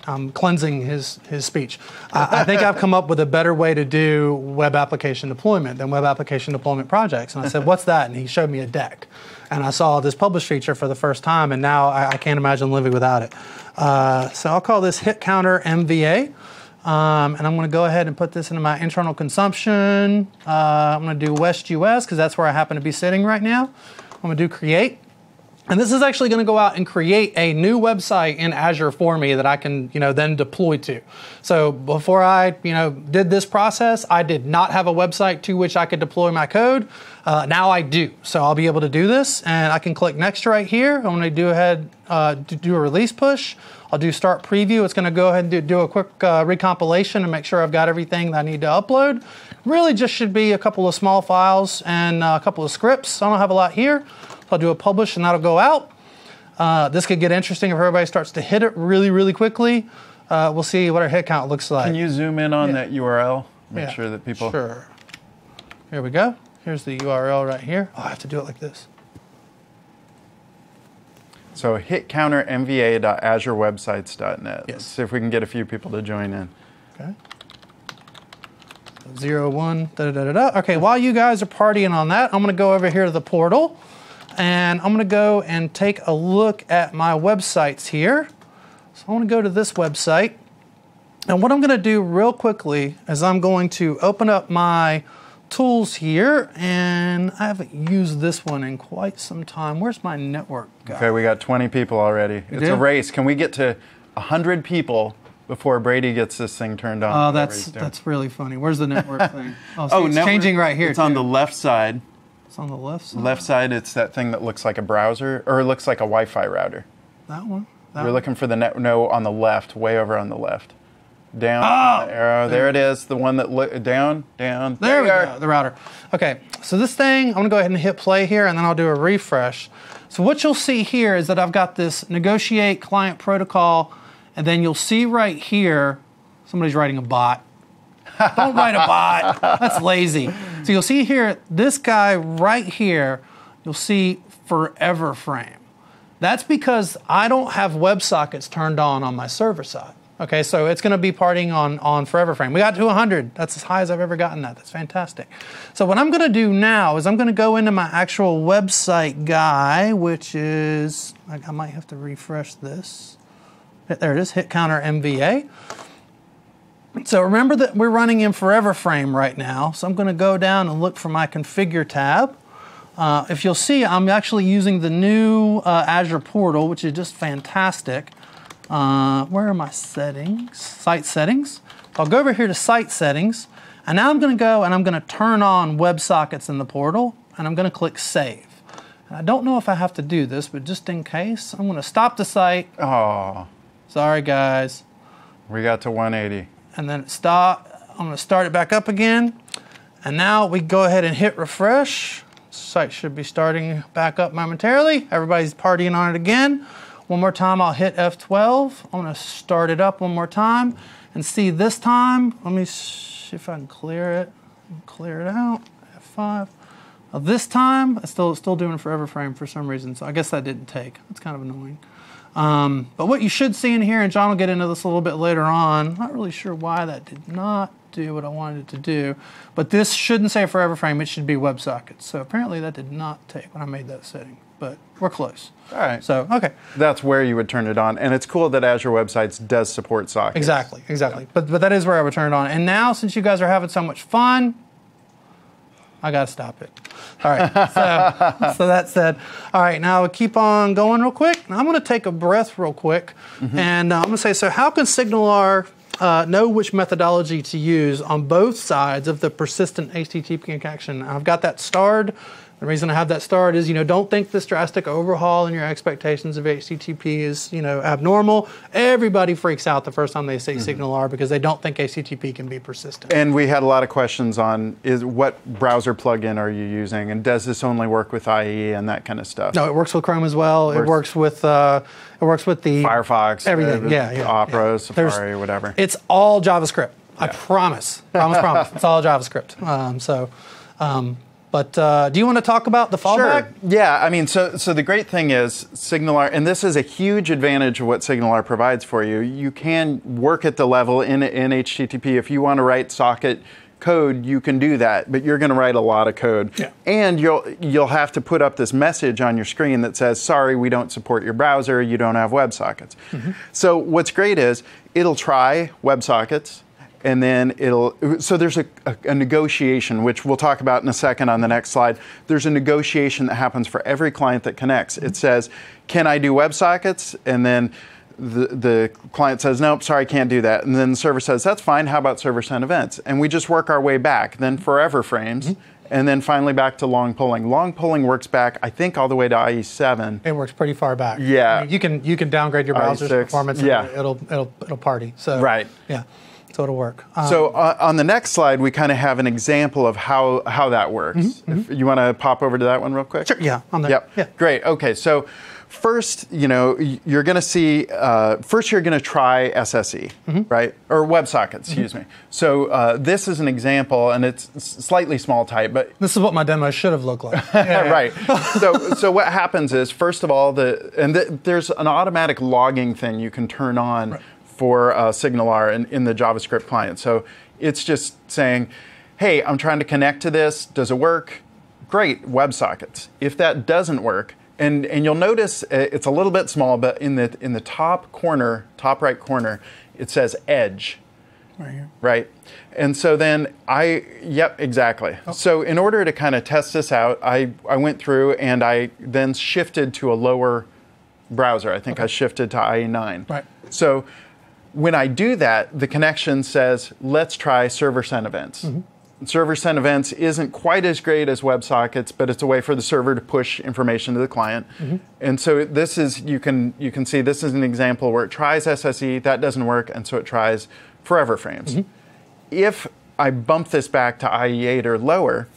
I'm cleansing his speech. I think I've come up with a better way to do web application deployment than web application deployment projects. And I said, what's that? And he showed me a deck. And I saw this publish feature for the first time, and now I can't imagine living without it. So I'll call this hit counter MVA. And I'm going to go ahead and put this into my internal consumption. I'm going to do West US because that's where I happen to be sitting right now. I'm going to do create. And this is actually going to go out and create a new website in Azure for me that I can, then deploy to. So before I, did this process, I did not have a website to which I could deploy my code. Now I do. So I'll be able to do this, and I can click next right here. I'm going to do a release push. I'll do start preview. It's going to go ahead and do a quick recompilation and make sure I've got everything that I need to upload. Really just should be a couple of small files and a couple of scripts. I don't have a lot here. So I'll do a publish and that'll go out. This could get interesting if everybody starts to hit it really, really quickly. We'll see what our hit count looks like. Can you zoom in on that URL? Make sure that people... Sure. Here we go. Here's the URL right here. Oh, I have to do it like this. So hitcountermva.azurewebsites.net. Yes. Let's see if we can get a few people to join in. Okay. 01, da-da-da-da-da. Okay, while you guys are partying on that, I'm going to go over here to the portal, and I'm going to go and take a look at my websites here. So I want to go to this website, and what I'm going to do real quickly is I'm going to open up my tools here, and I haven't used this one in quite some time. Where's my network guy? Okay, we got 20 people already. It's a race. Can we get to 100 people before Brady gets this thing turned on. Oh, that's really funny. Where's the network thing? Oh, it's network, changing right here. It's on the left side. It's on the left side? Left side, it's that thing that looks like a browser, or it looks like a Wi-Fi router. That one? We're looking for the no on the left, way over on the left. Down, oh, arrow, there it is, the one that, down. There we go, the router. Okay, so this thing, I'm gonna go ahead and hit play here, and then I'll do a refresh. So what you'll see here is that I've got this negotiate client protocol, and then you'll see right here, somebody's writing a bot. Don't write a bot, that's lazy. So you'll see here, this guy right here, you'll see forever frame. That's because I don't have WebSockets turned on my server side. Okay, so it's going to be partying on forever frame. We got to 100. That's as high as I've ever gotten that. That's fantastic. So what I'm going to do now is I'm going to go into my actual website guy, which is, I might have to refresh this. There it is, hit counter MVA. So remember that we're running in forever frame right now. So I'm going to go down and look for my configure tab. If you'll see, I'm actually using the new Azure portal, which is just fantastic. Where are my settings? Site settings. I'll go over here to site settings, and now I'm going to go and I'm going to turn on WebSockets in the portal, and I'm going to click save. And I don't know if I have to do this, but just in case, I'm going to stop the site. Oh. Sorry, guys. We got to 180. And then stop. I'm going to start it back up again. And now we go ahead and hit refresh. Site should be starting back up momentarily. Everybody's partying on it again. One more time, I'll hit F12. I'm going to start it up one more time. And see this time, let me see if I can clear it. Clear it out. F5. Now this time, it's still doing forever frame for some reason. So I guess that didn't take. That's kind of annoying. But what you should see in here, and John will get into this a little bit later on, not really sure why that did not do what I wanted it to do, but this shouldn't say forever frame, it should be WebSockets. So apparently that did not take when I made that setting, but we're close. All right. So, okay. That's where you would turn it on, and it's cool that Azure Websites does support sockets. Exactly. Yeah. But that is where I would turn it on. And now, since you guys are having so much fun, I got to stop it. All right, so that said, all right, now keep on going real quick. Now I'm going to take a breath real quick, and I'm going to say, so how can SignalR know which methodology to use on both sides of the persistent HTTP connection? I've got that starred. The reason I have that starred is, don't think this drastic overhaul in your expectations of HTTP is, abnormal. Everybody freaks out the first time they say SignalR because they don't think HTTP can be persistent. And we had a lot of questions on what browser plugin are you using, and does this only work with IE and that kind of stuff? No, it works with Chrome as well. It works with the Firefox, everything. Opera, Safari, whatever. It's all JavaScript. I promise. Promise. It's all JavaScript. But do you want to talk about the fallback? Sure. Yeah, I mean, so the great thing is SignalR, and this is a huge advantage of what SignalR provides for you. You can work at the level in HTTP. If you want to write socket code, you can do that, but you're going to write a lot of code. Yeah. And you'll have to put up this message on your screen that says, sorry, we don't support your browser, you don't have WebSockets. So what's great is it'll try WebSockets, and then so there's a negotiation, which we'll talk about in a second on the next slide. There's a negotiation that happens for every client that connects. It says, can I do WebSockets? And then the client says, nope, sorry, can't do that. And then the server says, that's fine, how about server sent events? And we just work our way back, then forever frames, and then finally back to long polling. Long polling works back, I think, all the way to IE7. It works pretty far back. Yeah. I mean, you can downgrade your browser's IE6, performance, and it'll party. So right. Yeah. So it'll work. So on the next slide, we kind of have an example of how that works. If you want to pop over to that one real quick? Sure, yeah. On there. Yep. Yeah. Great. Okay, so first, you're going to see, first you're going to try SSE, right? Or WebSockets, excuse me. So this is an example, and it's slightly small type, but... This is what my demo should have looked like. Right. So what happens is, first of all, there's an automatic logging thing you can turn on for SignalR in the JavaScript client. So it's just saying, hey, I'm trying to connect to this. Does it work? Great, WebSockets. If that doesn't work, and you'll notice it's a little bit small, but in the top right corner, it says Edge. Right here. Right. And so then yep, exactly. Oh. So in order to kind of test this out, I went through and I then shifted to a lower browser. I think I shifted to IE9. Right. So When I do that, the connection says, let's try server sent events. Server sent events isn't quite as great as WebSockets, but it's a way for the server to push information to the client. And so this is, you can see this is an example where it tries SSE, that doesn't work, and so it tries forever frames. If I bump this back to IE8 or lower,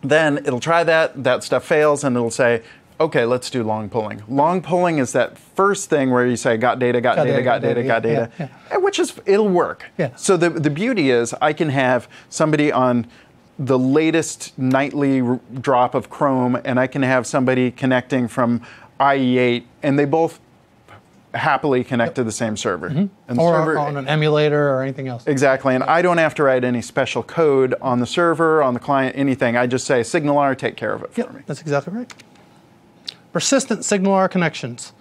then it'll try that stuff fails, and it'll say, okay, let's do long pulling. Long pulling is that first thing where you say, got data, got data, which is, it'll work. So the beauty is I can have somebody on the latest nightly drop of Chrome, and I can have somebody connecting from IE8, and they both happily connect to the same server. And the or server, on an emulator or anything else. Exactly, and I don't have to write any special code on the server, on the client, anything. I just say, SignalR, take care of it for me. That's exactly right. Persistent SignalR connections.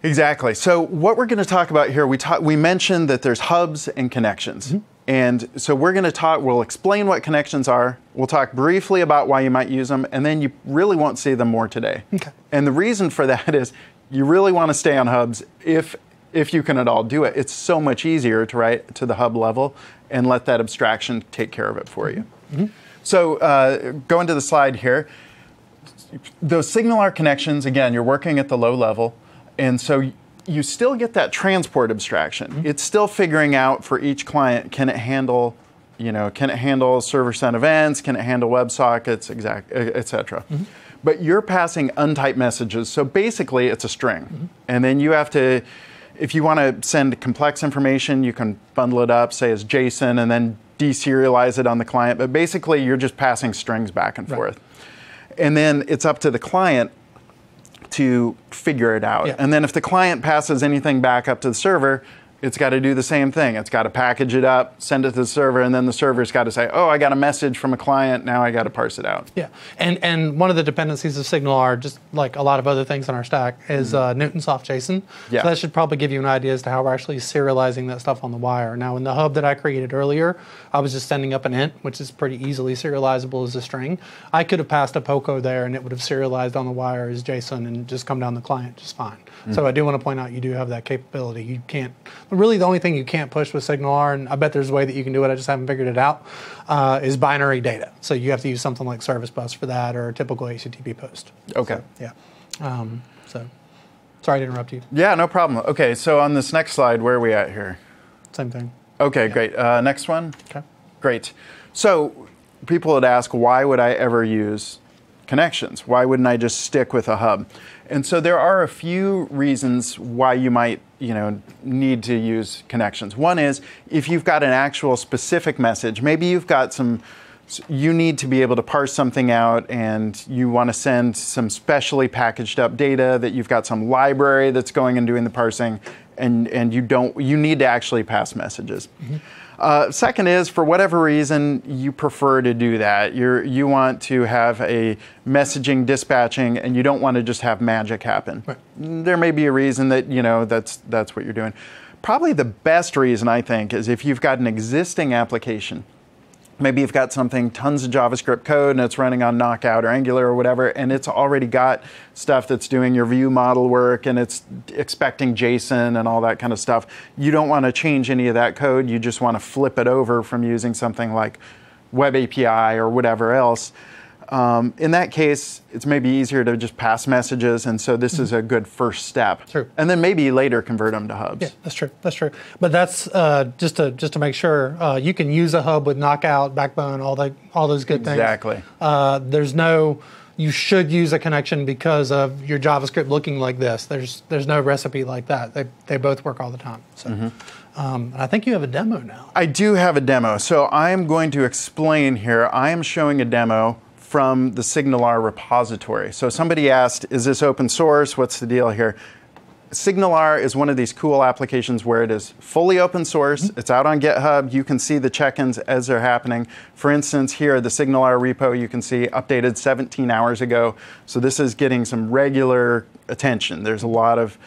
Exactly. So what we're going to talk about here, we mentioned that there's hubs and connections. And so we're going to we'll explain what connections are, we'll talk briefly about why you might use them, and then you really won't see them more today. And the reason for that is you really want to stay on hubs if you can at all do it. It's so much easier to write to the hub level and let that abstraction take care of it for you. So going to the slide here, those SignalR connections, again, you're working at the low level, and so you still get that transport abstraction. It's still figuring out for each client, can it handle server sent events, can it handle WebSockets, et cetera. But you're passing untyped messages, so basically it's a string. And then you have to, if you want to send complex information, you can bundle it up, say as JSON, and then deserialize it on the client. But basically, you're just passing strings back and forth. And then it's up to the client to figure it out. And then if the client passes anything back up to the server, it's got to do the same thing. It's got to package it up, send it to the server, and then the server's got to say, oh, I got a message from a client, now I got to parse it out. And one of the dependencies of SignalR, just like a lot of other things on our stack, is Newtonsoft JSON. So that should probably give you an idea as to how we're actually serializing that stuff on the wire. Now, in the hub that I created earlier, I was just sending up an int, which is pretty easily serializable as a string. I could have passed a POCO there, and it would have serialized on the wire as JSON and just come down the client just fine. So I do want to point out you do have that capability. You can't, really the only thing you can't push with SignalR, and I bet there's a way that you can do it, I just haven't figured it out, is binary data. So you have to use something like Service Bus for that, or a typical HTTP post. Okay. So sorry to interrupt you. Yeah, no problem. Okay, so on this next slide, where are we at here? Same thing. Okay, great. Next one? Okay. Great. So people would ask, why would I ever use connections? Why wouldn't I just stick with a hub? And so there are a few reasons why you might need to use connections. One is if you've got an actual specific message, maybe you've got you need to be able to parse something out, and you want to send some specially packaged up data, that you've got some library that's going and doing the parsing, and you need to actually pass messages. Second is, for whatever reason, you prefer to do that. You want to have a messaging dispatching, and you don't want to just have magic happen. There may be a reason that that's what you're doing. Probably the best reason, I think, is if you've got an existing application. Maybe you've got tons of JavaScript code, and it's running on Knockout or Angular or whatever, and it's already got stuff that's doing your view model work, and it's expecting JSON and all that kind of stuff. You don't want to change any of that code. You just want to flip it over from using something like Web API or whatever else. In that case, it's maybe easier to just pass messages, and so this is a good first step. True. And then maybe later convert them to hubs. Yeah, that's true. That's true. But that's just to make sure you can use a hub with Knockout, Backbone, all those good things. Exactly. You should use a connection because of your JavaScript looking like this. There's no recipe like that. They both work all the time. So. I think you have a demo now. I do have a demo. So I'm going to explain here. I am showing a demo from the SignalR repository. So somebody asked, is this open source? What's the deal here? SignalR is one of these cool applications where it is fully open source. It's out on GitHub. You can see the check-ins as they're happening. For instance, here, the SignalR repo, you can see updated 17 hours ago. So this is getting some regular attention. There's a lot of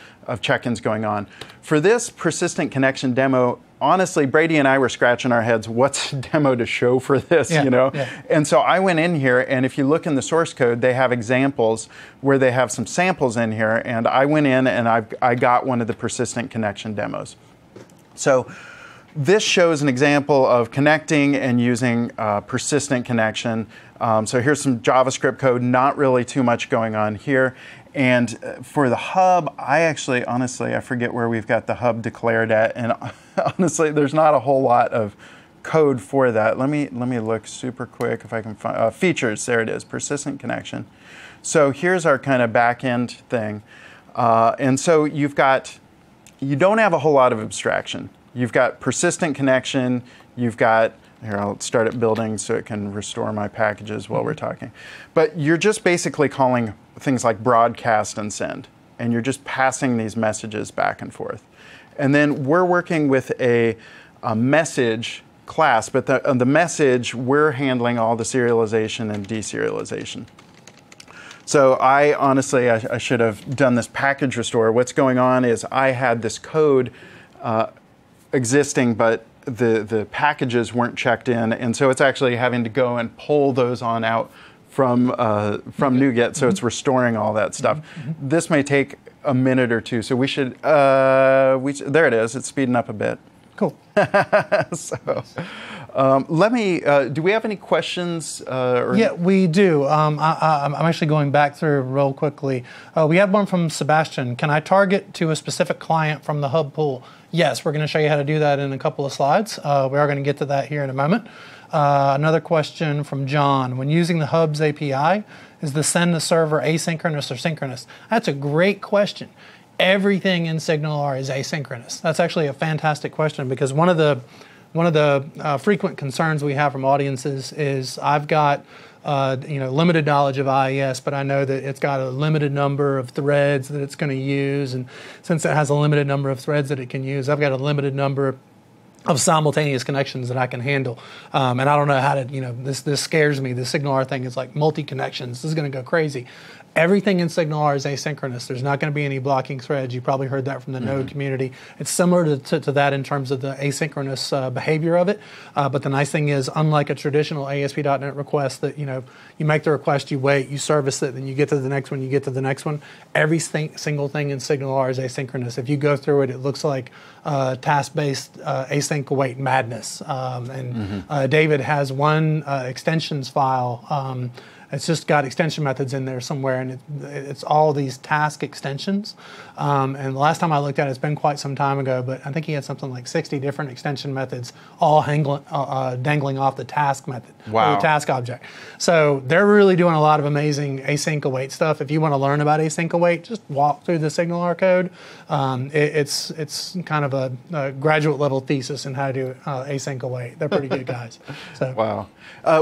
check-ins going on. For this persistent connection demo, honestly, Brady and I were scratching our heads, what's a demo to show for this, And so I went in here, and if you look in the source code, they have examples where they have some samples in here, and I went in and I got one of the persistent connection demos. So this shows an example of connecting and using persistent connection. So here's some JavaScript code, not really too much going on here. And for the hub, honestly, I forget where we've got the hub declared at. And honestly, there's not a whole lot of code for that. Let me look super quick if I can find features. There it is, persistent connection. So here's our kind of back end thing. And so you don't have a whole lot of abstraction. You've got persistent connection. You've got, here, I'll start it building so it can restore my packages while we're talking. But you're just basically calling things like broadcast and send. And you're just passing these messages back and forth. And then we're working with a message class, but the message, we're handling all the serialization and deserialization. So I should have done this package restore. What's going on is I had this code existing, but the packages weren't checked in, and so it's actually having to go and pull those on out from NuGet, so it's restoring all that stuff. This may take a minute or two, so we should, there it is, it's speeding up a bit. Cool. So, do we have any questions? Yeah, we do. I'm actually going back through real quickly. We have one from Sebastian. Can I target to a specific client from the hub pool? Yes, we're going to show you how to do that in a couple of slides. We are going to get to that here in a moment. Another question from John. When using the Hubs API, is the send to server asynchronous or synchronous? That's a great question. Everything in SignalR is asynchronous. That's actually a fantastic question, because one of the frequent concerns we have from audiences is I've got limited knowledge of IIS, but I know that it's got a limited number of threads that it's going to use, and since it has a limited number of threads that it can use, I've got a limited number of simultaneous connections that I can handle, and I don't know how to. This scares me. The SignalR thing is like multi-connections. This is going to go crazy. Everything in SignalR is asynchronous. There's not going to be any blocking threads. You probably heard that from the Node community. It's similar to that in terms of the asynchronous behavior of it. But the nice thing is, unlike a traditional ASP.NET request that, you make the request, you wait, you service it, then you get to the next one, you get to the next one. Every single thing in SignalR is asynchronous. If you go through it, it looks like task-based async await madness. David has one extensions file. It's just got extension methods in there somewhere, and it's all these task extensions. And the last time I looked at it, it's been quite some time ago, but I think he had something like 60 different extension methods, all dangling off the task method, or the task object. So they're really doing a lot of amazing async await stuff. If you want to learn about async await, just walk through the SignalR code. It's kind of a graduate level thesis in how to do async await. They're pretty good guys. So. Wow.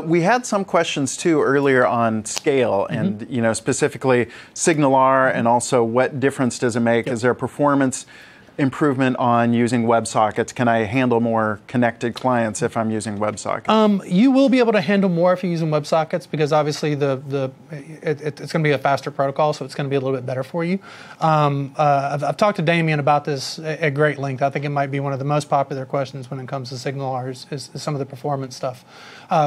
We had some questions too earlier on scale, and specifically SignalR, and also what difference does it make? Is there a performance improvement on using WebSockets? Can I handle more connected clients if I'm using WebSockets? You will be able to handle more if you're using WebSockets, because obviously it's going to be a faster protocol, so it's going to be a little bit better for you. I've talked to Damien about this at great length. I think it might be one of the most popular questions when it comes to SignalR is some of the performance stuff.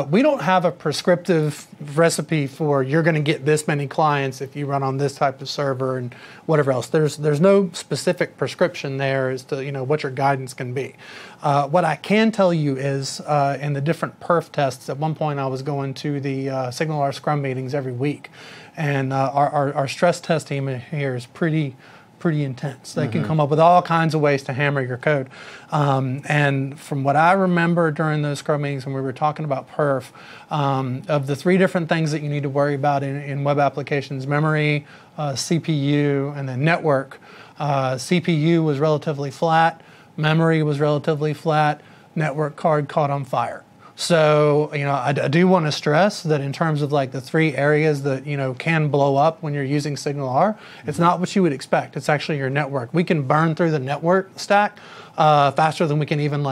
We don't have a prescriptive recipe for you're going to get this many clients if you run on this type of server and whatever else. There's no specific prescription there as to what your guidance can be. What I can tell you is in the different perf tests, at one point I was going to the SignalR Scrum meetings every week, and our stress test team here is pretty intense. They can come up with all kinds of ways to hammer your code. And from what I remember during those Scrum meetings when we were talking about perf, of the 3 different things that you need to worry about in web applications, memory, CPU, and then network, CPU was relatively flat, memory was relatively flat, network card caught on fire. So, I do want to stress that in terms of like the 3 areas that, can blow up when you're using SignalR, it's not what you would expect. It's actually your network. We can burn through the network stack faster than we can even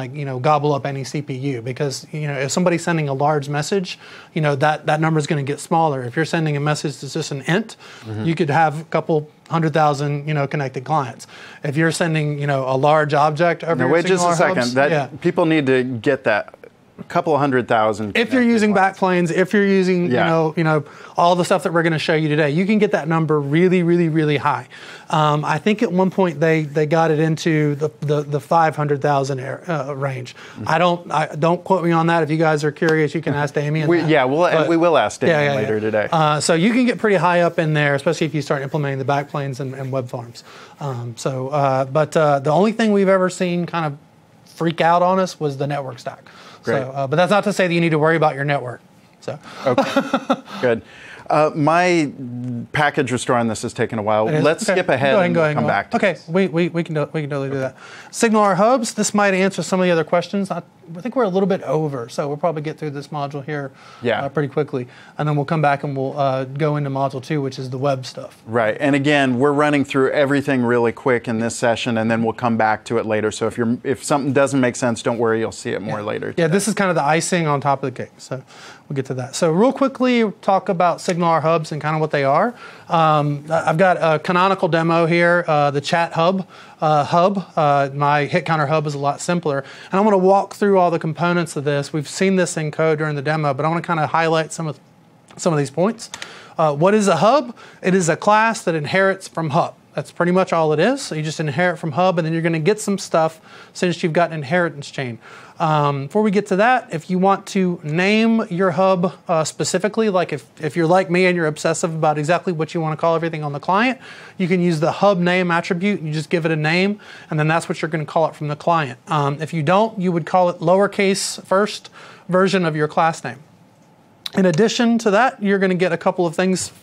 gobble up any CPU, because, if somebody's sending a large message, that number is going to get smaller. If you're sending a message that's just an int, you could have a couple 100,000, connected clients. If you're sending, a large object over your wait just a SignalR second. hubs, People need to get that. a couple of 100,000. If you're using Backplanes, if you're using you know all the stuff that we're going to show you today, you can get that number really, really, really high. I think at one point they got it into the 500,000 range. Don't quote me on that. If you guys are curious, you can ask Damien. We will ask Damien later today. So you can get pretty high up in there, especially if you start implementing the Backplanes and web farms. But the only thing we've ever seen kind of freak out on us was the network stack. Great. So, but that's not to say that you need to worry about your network. So. Okay, good. My package restore on this has taken a while. Let's skip ahead and come back to this. We can totally do that. SignalR hubs, this might answer some of the other questions. I think we're a little bit over, so we'll probably get through this module here pretty quickly. And then we'll come back and we'll go into module 2, which is the web stuff. Right, and again, we're running through everything really quick in this session, and then we'll come back to it later. So if something doesn't make sense, don't worry, you'll see it more later today. Yeah, this is kind of the icing on top of the cake. So we'll get to that. So real quickly, talk about SignalR hubs and kind of what they are. I've got a canonical demo here, the chat hub. My hit counter hub is a lot simpler. And I'm going to walk through all the components of this. We've seen this in code during the demo, but I want to kind of highlight some of these points. What is a hub? It is a class that inherits from hub. That's pretty much all it is. So you just inherit from hub, and then you're going to get some stuff since you've got an inheritance chain. Before we get to that, if you want to name your hub specifically, like if you're like me and you're obsessive about exactly what you want to call everything on the client, you can use the hub name attribute, and you just give it a name, and then that's what you're going to call it from the client. If you don't, you would call it lowercase first version of your class name. In addition to that, you're going to get a couple of things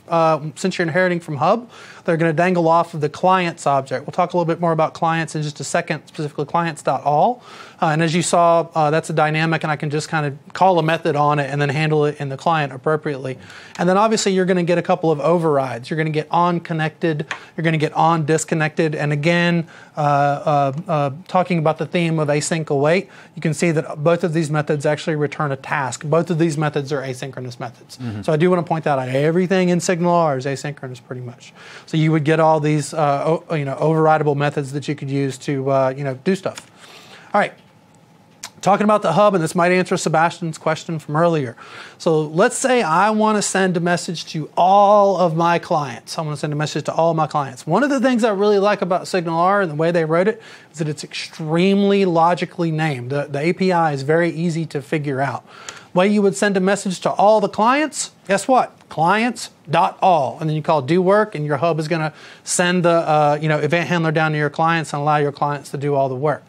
since you're inheriting from hub. They're going to dangle off of the clients object. We'll talk a little bit more about clients in just a second, specifically clients.all. And as you saw, that's a dynamic, and I can just kind of call a method on it and then handle it in the client appropriately. And then obviously you're going to get a couple of overrides. You're going to get on connected, you're going to get on disconnected, and again, talking about the theme of async await, you can see that both of these methods actually return a task. Both of these methods are asynchronous methods. So I do want to point that out. Everything in SignalR is asynchronous pretty much. So you would get all these overrideable methods that you could use to do stuff. All right. Talking about the hub, and this might answer Sebastian's question from earlier. So let's say I want to send a message to all of my clients. I want to send a message to all of my clients. One of the things I really like about SignalR and the way they wrote it is that it's extremely logically named. The API is very easy to figure out. The way you would send a message to all the clients, guess what? Clients.all, and then you call do work, and your hub is going to send the event handler down to your clients and allow your clients to do all the work.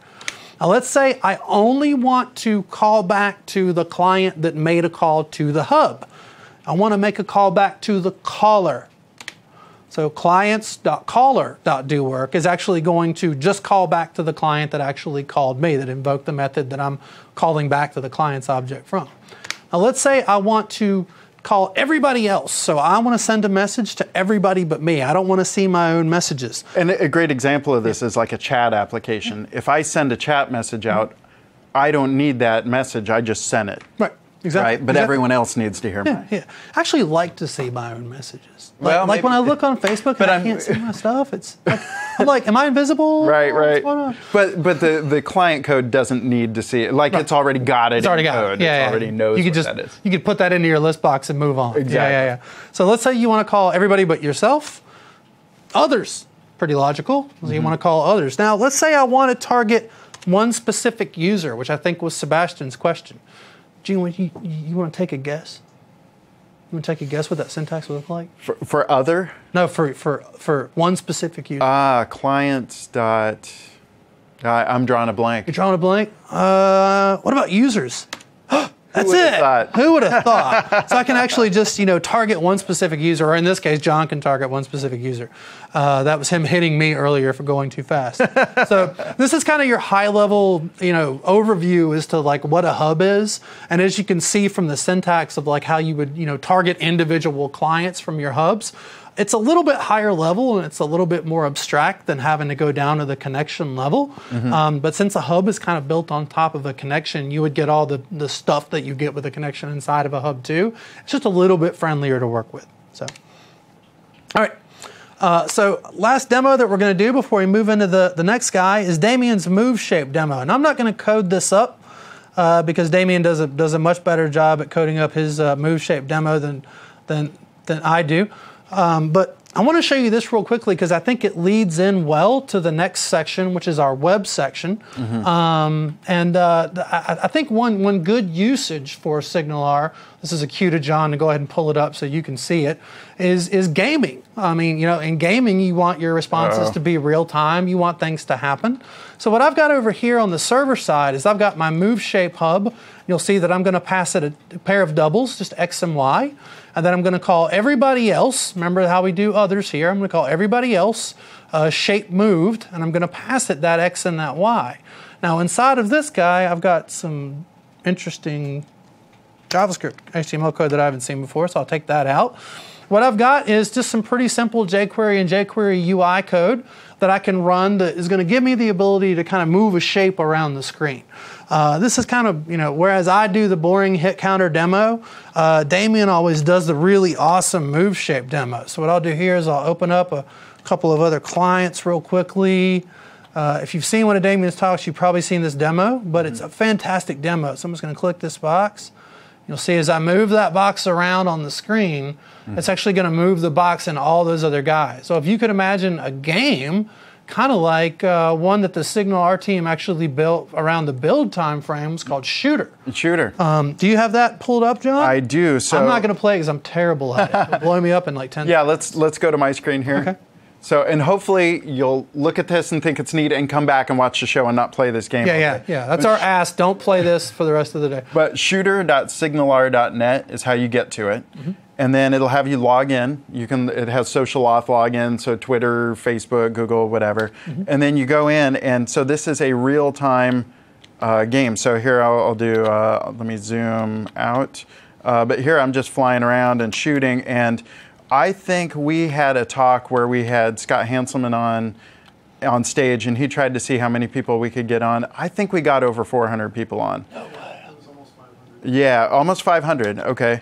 Now let's say I only want to call back to the client that made a call to the hub. I want to make a call back to the caller. So clients.caller.doWork is actually going to just call back to the client that actually called me, that invoked the method that I'm calling back to the client's object from. Now let's say I want to call everybody else. So I want to send a message to everybody but me. I don't want to see my own messages. And a great example of this is like a chat application. If I send a chat message out, I don't need that message. I just send it. Right. Exactly. Right? But everyone else needs to hear mine. Yeah. I actually like to see my own messages. Well, like when I look on Facebook and I can't see my stuff, it's like, I'm like, am I invisible? Right. What's going on? But the client code doesn't need to see it. Like it's already got it. It's already got code. it. Yeah, it already knows what that is. You could put that into your list box and move on. Exactly. Yeah. So let's say you want to call everybody but yourself. Others. Pretty logical. So you want to call others. Now let's say I want to target one specific user, which I think was Sebastian's question. Gene, you want to take a guess? You want to take a guess what that syntax would look like? For other? No, for one specific user. Clients dot. I'm drawing a blank. You're drawing a blank? What about users? That's it. Who would have thought? So I can actually just, target one specific user, or in this case, John can target one specific user. That was him hitting me earlier for going too fast. So this is kind of your high-level, overview as to like what a hub is. And as you can see from the syntax of like how you would, target individual clients from your hubs, it's a little bit higher level and it's a little bit more abstract than having to go down to the connection level. But since a hub is kind of built on top of a connection, you would get all the stuff that you get with a connection inside of a hub too. It's just a little bit friendlier to work with. So, all right. So last demo that we're going to do before we move into the next guy is Damien's move shape demo. And I'm not going to code this up. because Damien does a much better job at coding up his move shape demo than I do. But I want to show you this real quickly because I think it leads in well to the next section, which is our web section. I think one good usage for SignalR, this is a cue to John to go ahead and pull it up so you can see it, is gaming. I mean, in gaming, you want your responses to be real time. You want things to happen. So what I've got over here on the server side is I've got my move shape hub. You'll see that I'm going to pass it a pair of doubles, just X and Y. And then I'm going to call everybody else. Remember how we do others here. I'm going to call everybody else shape moved, and I'm going to pass it that X and that Y. Now inside of this guy, I've got some interesting JavaScript HTML code that I haven't seen before, so I'll take that out. What I've got is just some pretty simple jQuery and jQuery UI code that I can run that is going to give me the ability to kind of move a shape around the screen. This is kind of, whereas I do the boring hit counter demo, Damien always does the really awesome move shape demo. So what I'll do here is I'll open up a couple of other clients real quickly. If you've seen one of Damien's talks, you've probably seen this demo, but it's a fantastic demo. So I'm just going to click this box. You'll see as I move that box around on the screen, it's actually going to move the box and all those other guys. So if you could imagine a game, kind of like one that the SignalR team actually built around the build time frames called Shooter. Shooter. Do you have that pulled up, John? I do. So I'm not going to play because I'm terrible at it. It'll blow me up in like 10 seconds. let's go to my screen here. Okay. So, and hopefully you'll look at this and think it's neat and come back and watch the show and not play this game. Yeah. That's our ask. Don't play this for the rest of the day. But shooter.signalr.net is how you get to it. And then it'll have you log in. It has social auth login, so Twitter, Facebook, Google, whatever. And then you go in, and so this is a real-time game. So here I'll do, let me zoom out. But here I'm just flying around and shooting, and I think we had a talk where we had Scott Hanselman on stage, and he tried to see how many people we could get on. I think we got over 400 people on. No way. It was almost 500. Yeah, almost 500. Okay.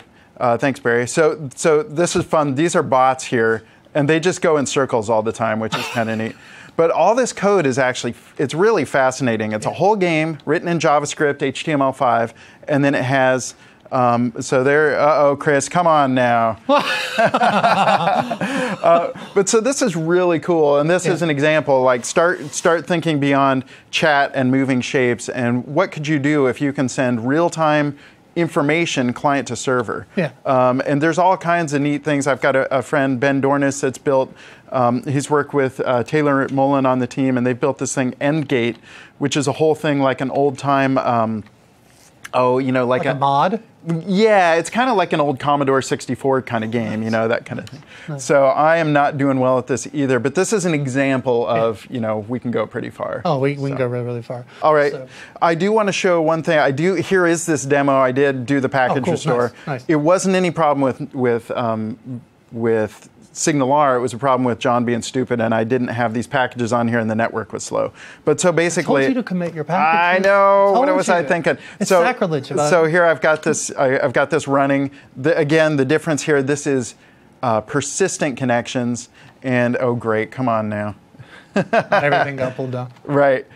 Thanks, Barry. So this is fun. These are bots here, and they just go in circles all the time, which is kind of neat. But all this code is actually, it's really fascinating. It's a whole game written in JavaScript, HTML5, and then it has, so there, Chris, come on now. But so this is really cool, and this is an example, like start thinking beyond chat and moving shapes, and what could you do if you can send real-time information client to server. And there's all kinds of neat things. I've got a friend, Ben Dornis, that's built, he's worked with Taylor Mullen on the team, and they've built this thing, Endgate, which is a whole thing like an old time, like a mod? Yeah, it's kind of like an old Commodore 64 kind of game, that kind of thing. So I am not doing well at this either, but this is an example of, we can go pretty far. Oh, we can go really, really far. All right. So. I do want to show one thing. Here is this demo. I did do the package restore. Nice. It wasn't any problem with SignalR. It was a problem with John being stupid, and I didn't have these packages on here, and the network was slow. But so basically, I told you to commit your package. I know. What was I thinking? It's sacrilege. So here I've got this. I've got this running. Again, the difference here. This is persistent connections, and oh great, come on now. Everything got pulled down. Right.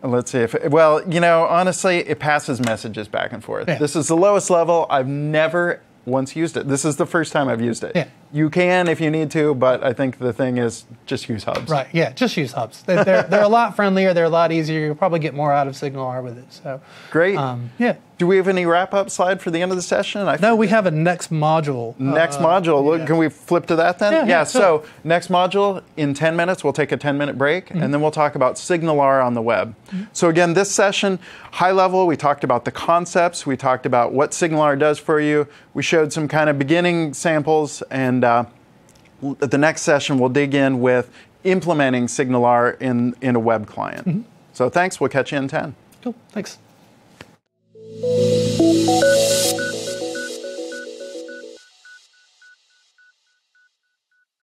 Let's see if, honestly, it passes messages back and forth. Yeah. This is the lowest level. I've never once used it. This is the first time I've used it. Yeah. You can if you need to, but I think the thing is just use hubs. Right, yeah, just use hubs. They're a lot friendlier, they're a lot easier. You'll probably get more out of SignalR with it. So great. Yeah. Do we have any wrap-up slide for the end of the session? No, we have a next module. Next module. Look, can we flip to that then? Yeah, so next module, in 10 minutes, we'll take a 10-minute break, and then we'll talk about SignalR on the web. So again, this session, high level, we talked about the concepts. We talked about what SignalR does for you. We showed some kind of beginning samples, and the next session, we'll dig in with implementing SignalR in a web client. So thanks. We'll catch you in 10. Cool. Thanks.